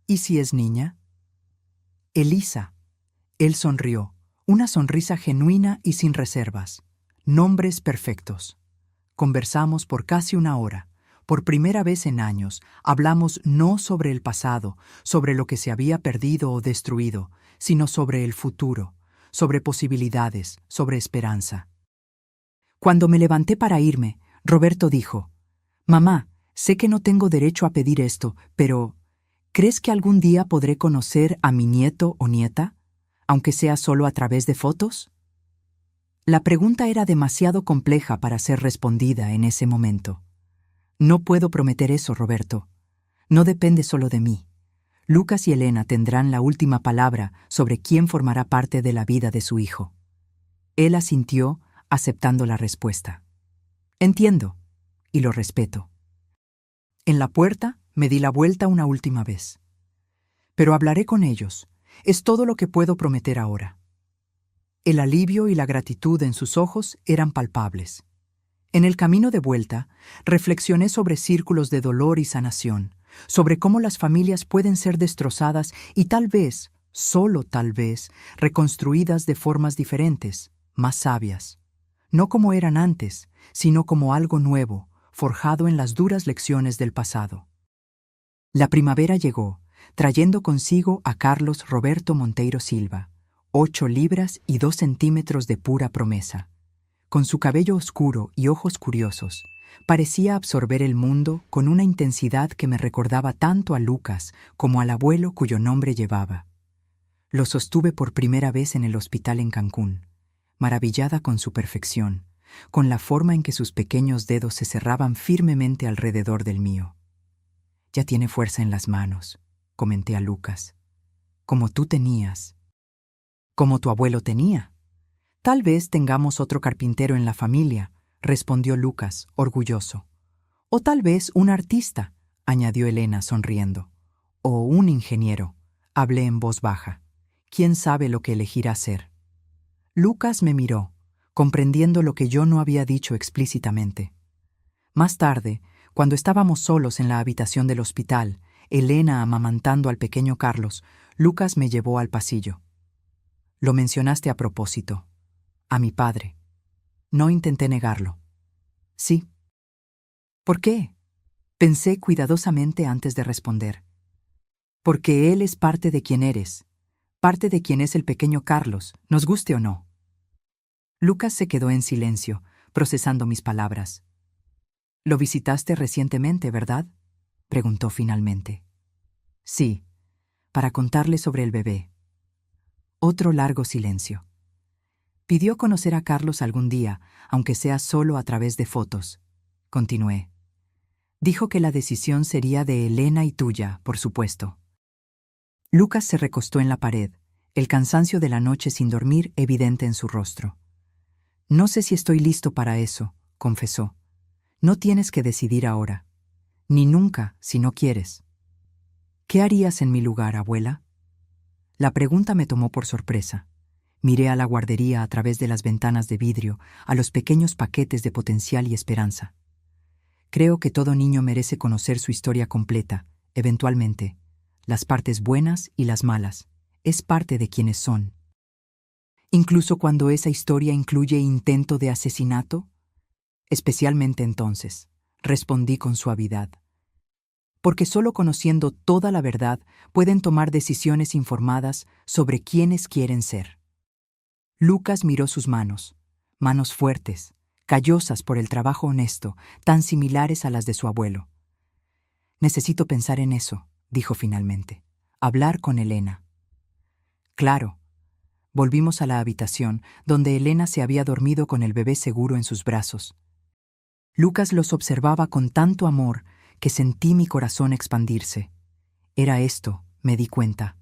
¿Y si es niña? Elisa. Él sonrió, una sonrisa genuina y sin reservas. Nombres perfectos. Conversamos por casi una hora. Por primera vez en años, hablamos no sobre el pasado, sobre lo que se había perdido o destruido, sino sobre el futuro, sobre posibilidades, sobre esperanza. Cuando me levanté para irme, Roberto dijo, «Mamá, sé que no tengo derecho a pedir esto, pero ¿crees que algún día podré conocer a mi nieto o nieta, aunque sea solo a través de fotos?» La pregunta era demasiado compleja para ser respondida en ese momento. No puedo prometer eso, Roberto. No depende solo de mí. Lucas y Elena tendrán la última palabra sobre quién formará parte de la vida de su hijo. Él asintió, aceptando la respuesta. Entiendo, y lo respeto. En la puerta me di la vuelta una última vez. Pero hablaré con ellos. Es todo lo que puedo prometer ahora. El alivio y la gratitud en sus ojos eran palpables. En el camino de vuelta, reflexioné sobre círculos de dolor y sanación, sobre cómo las familias pueden ser destrozadas y tal vez, solo tal vez, reconstruidas de formas diferentes, más sabias. No como eran antes, sino como algo nuevo, forjado en las duras lecciones del pasado. La primavera llegó, trayendo consigo a Carlos Roberto Monteiro Silva, 8 libras y 2 centímetros de pura promesa. Con su cabello oscuro y ojos curiosos, parecía absorber el mundo con una intensidad que me recordaba tanto a Lucas como al abuelo cuyo nombre llevaba. Lo sostuve por primera vez en el hospital en Cancún, maravillada con su perfección, con la forma en que sus pequeños dedos se cerraban firmemente alrededor del mío. «Ya tiene fuerza en las manos», comenté a Lucas. «Como tú tenías. Como tu abuelo tenía. Tal vez tengamos otro carpintero en la familia, respondió Lucas, orgulloso. O tal vez un artista, añadió Elena sonriendo. O un ingeniero, hablé en voz baja. ¿Quién sabe lo que elegirá ser? Lucas me miró, comprendiendo lo que yo no había dicho explícitamente. Más tarde, cuando estábamos solos en la habitación del hospital, Elena amamantando al pequeño Carlos, Lucas me llevó al pasillo. Lo mencionaste a propósito. A mi padre. No intenté negarlo. Sí. ¿Por qué? Pensé cuidadosamente antes de responder. Porque él es parte de quien eres, parte de quien es el pequeño Carlos, nos guste o no. Lucas se quedó en silencio, procesando mis palabras. ¿Lo visitaste recientemente, verdad? Preguntó finalmente. Sí, para contarle sobre el bebé. Otro largo silencio. Pidió conocer a Carlos algún día, aunque sea solo a través de fotos. Continué. Dijo que la decisión sería de Elena y tuya, por supuesto. Lucas se recostó en la pared, el cansancio de la noche sin dormir evidente en su rostro. No sé si estoy listo para eso, confesó. No tienes que decidir ahora. Ni nunca, si no quieres. ¿Qué harías en mi lugar, abuela? La pregunta me tomó por sorpresa. Miré a la guardería a través de las ventanas de vidrio, a los pequeños paquetes de potencial y esperanza. Creo que todo niño merece conocer su historia completa, eventualmente, las partes buenas y las malas. Es parte de quienes son. Incluso cuando esa historia incluye intento de asesinato. Especialmente entonces, respondí con suavidad. Porque solo conociendo toda la verdad pueden tomar decisiones informadas sobre quiénes quieren ser. Lucas miró sus manos, manos fuertes, callosas por el trabajo honesto, tan similares a las de su abuelo. Necesito pensar en eso, dijo finalmente. Hablar con Elena. Claro. Volvimos a la habitación, donde Elena se había dormido con el bebé seguro en sus brazos. Lucas los observaba con tanto amor que sentí mi corazón expandirse. Era esto, me di cuenta,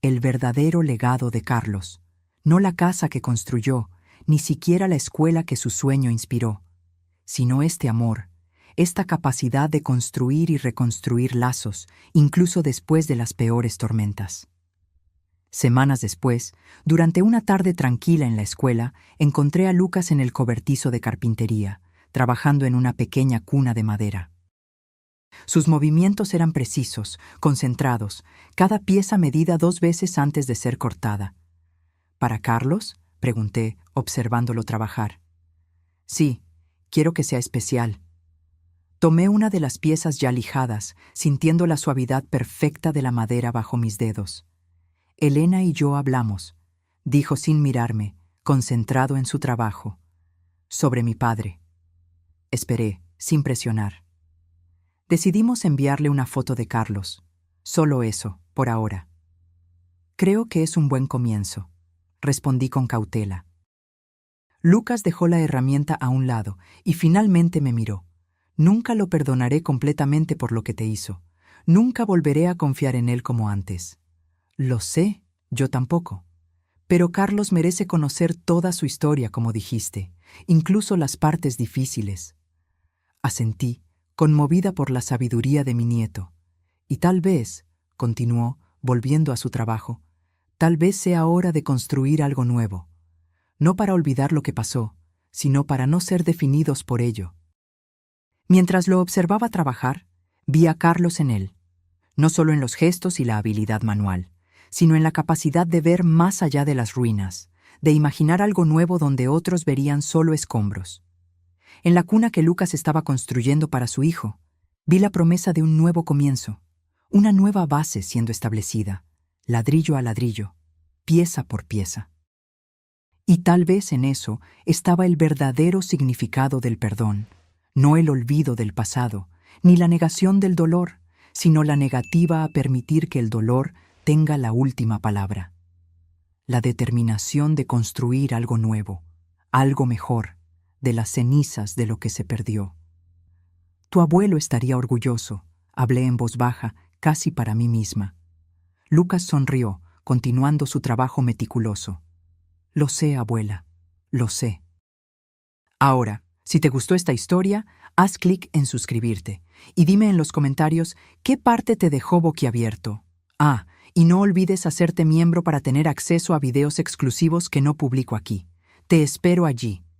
el verdadero legado de Carlos. No la casa que construyó, ni siquiera la escuela que su sueño inspiró, sino este amor, esta capacidad de construir y reconstruir lazos, incluso después de las peores tormentas. Semanas después, durante una tarde tranquila en la escuela, encontré a Lucas en el cobertizo de carpintería, trabajando en una pequeña cuna de madera. Sus movimientos eran precisos, concentrados, cada pieza medida 2 veces antes de ser cortada. ¿Para Carlos?, pregunté, observándolo trabajar. Sí, quiero que sea especial. Tomé una de las piezas ya lijadas, sintiendo la suavidad perfecta de la madera bajo mis dedos. Elena y yo hablamos, dijo sin mirarme, concentrado en su trabajo. Sobre mi padre. Esperé, sin presionar. Decidimos enviarle una foto de Carlos. Solo eso, por ahora. Creo que es un buen comienzo, respondí con cautela. Lucas dejó la herramienta a un lado y finalmente me miró. Nunca lo perdonaré completamente por lo que te hizo. Nunca volveré a confiar en él como antes. Lo sé, yo tampoco. Pero Carlos merece conocer toda su historia, como dijiste, incluso las partes difíciles. Asentí, conmovida por la sabiduría de mi nieto. Y tal vez, continuó, volviendo a su trabajo, tal vez sea hora de construir algo nuevo. No para olvidar lo que pasó, sino para no ser definidos por ello. Mientras lo observaba trabajar, vi a Carlos en él, no solo en los gestos y la habilidad manual, sino en la capacidad de ver más allá de las ruinas, de imaginar algo nuevo donde otros verían solo escombros. En la cuna que Lucas estaba construyendo para su hijo, vi la promesa de un nuevo comienzo, una nueva base siendo establecida, ladrillo a ladrillo, pieza por pieza. Y tal vez en eso estaba el verdadero significado del perdón, no el olvido del pasado, ni la negación del dolor, sino la negativa a permitir que el dolor tenga la última palabra. La determinación de construir algo nuevo, algo mejor, de las cenizas de lo que se perdió. Tu abuelo estaría orgulloso, hablé en voz baja, casi para mí misma. Lucas sonrió, continuando su trabajo meticuloso. Lo sé, abuela. lo sé. Ahora, si te gustó esta historia, haz clic en suscribirte y dime en los comentarios qué parte te dejó boquiabierto. Ah, y no olvides hacerte miembro para tener acceso a videos exclusivos que no publico aquí. Te espero allí.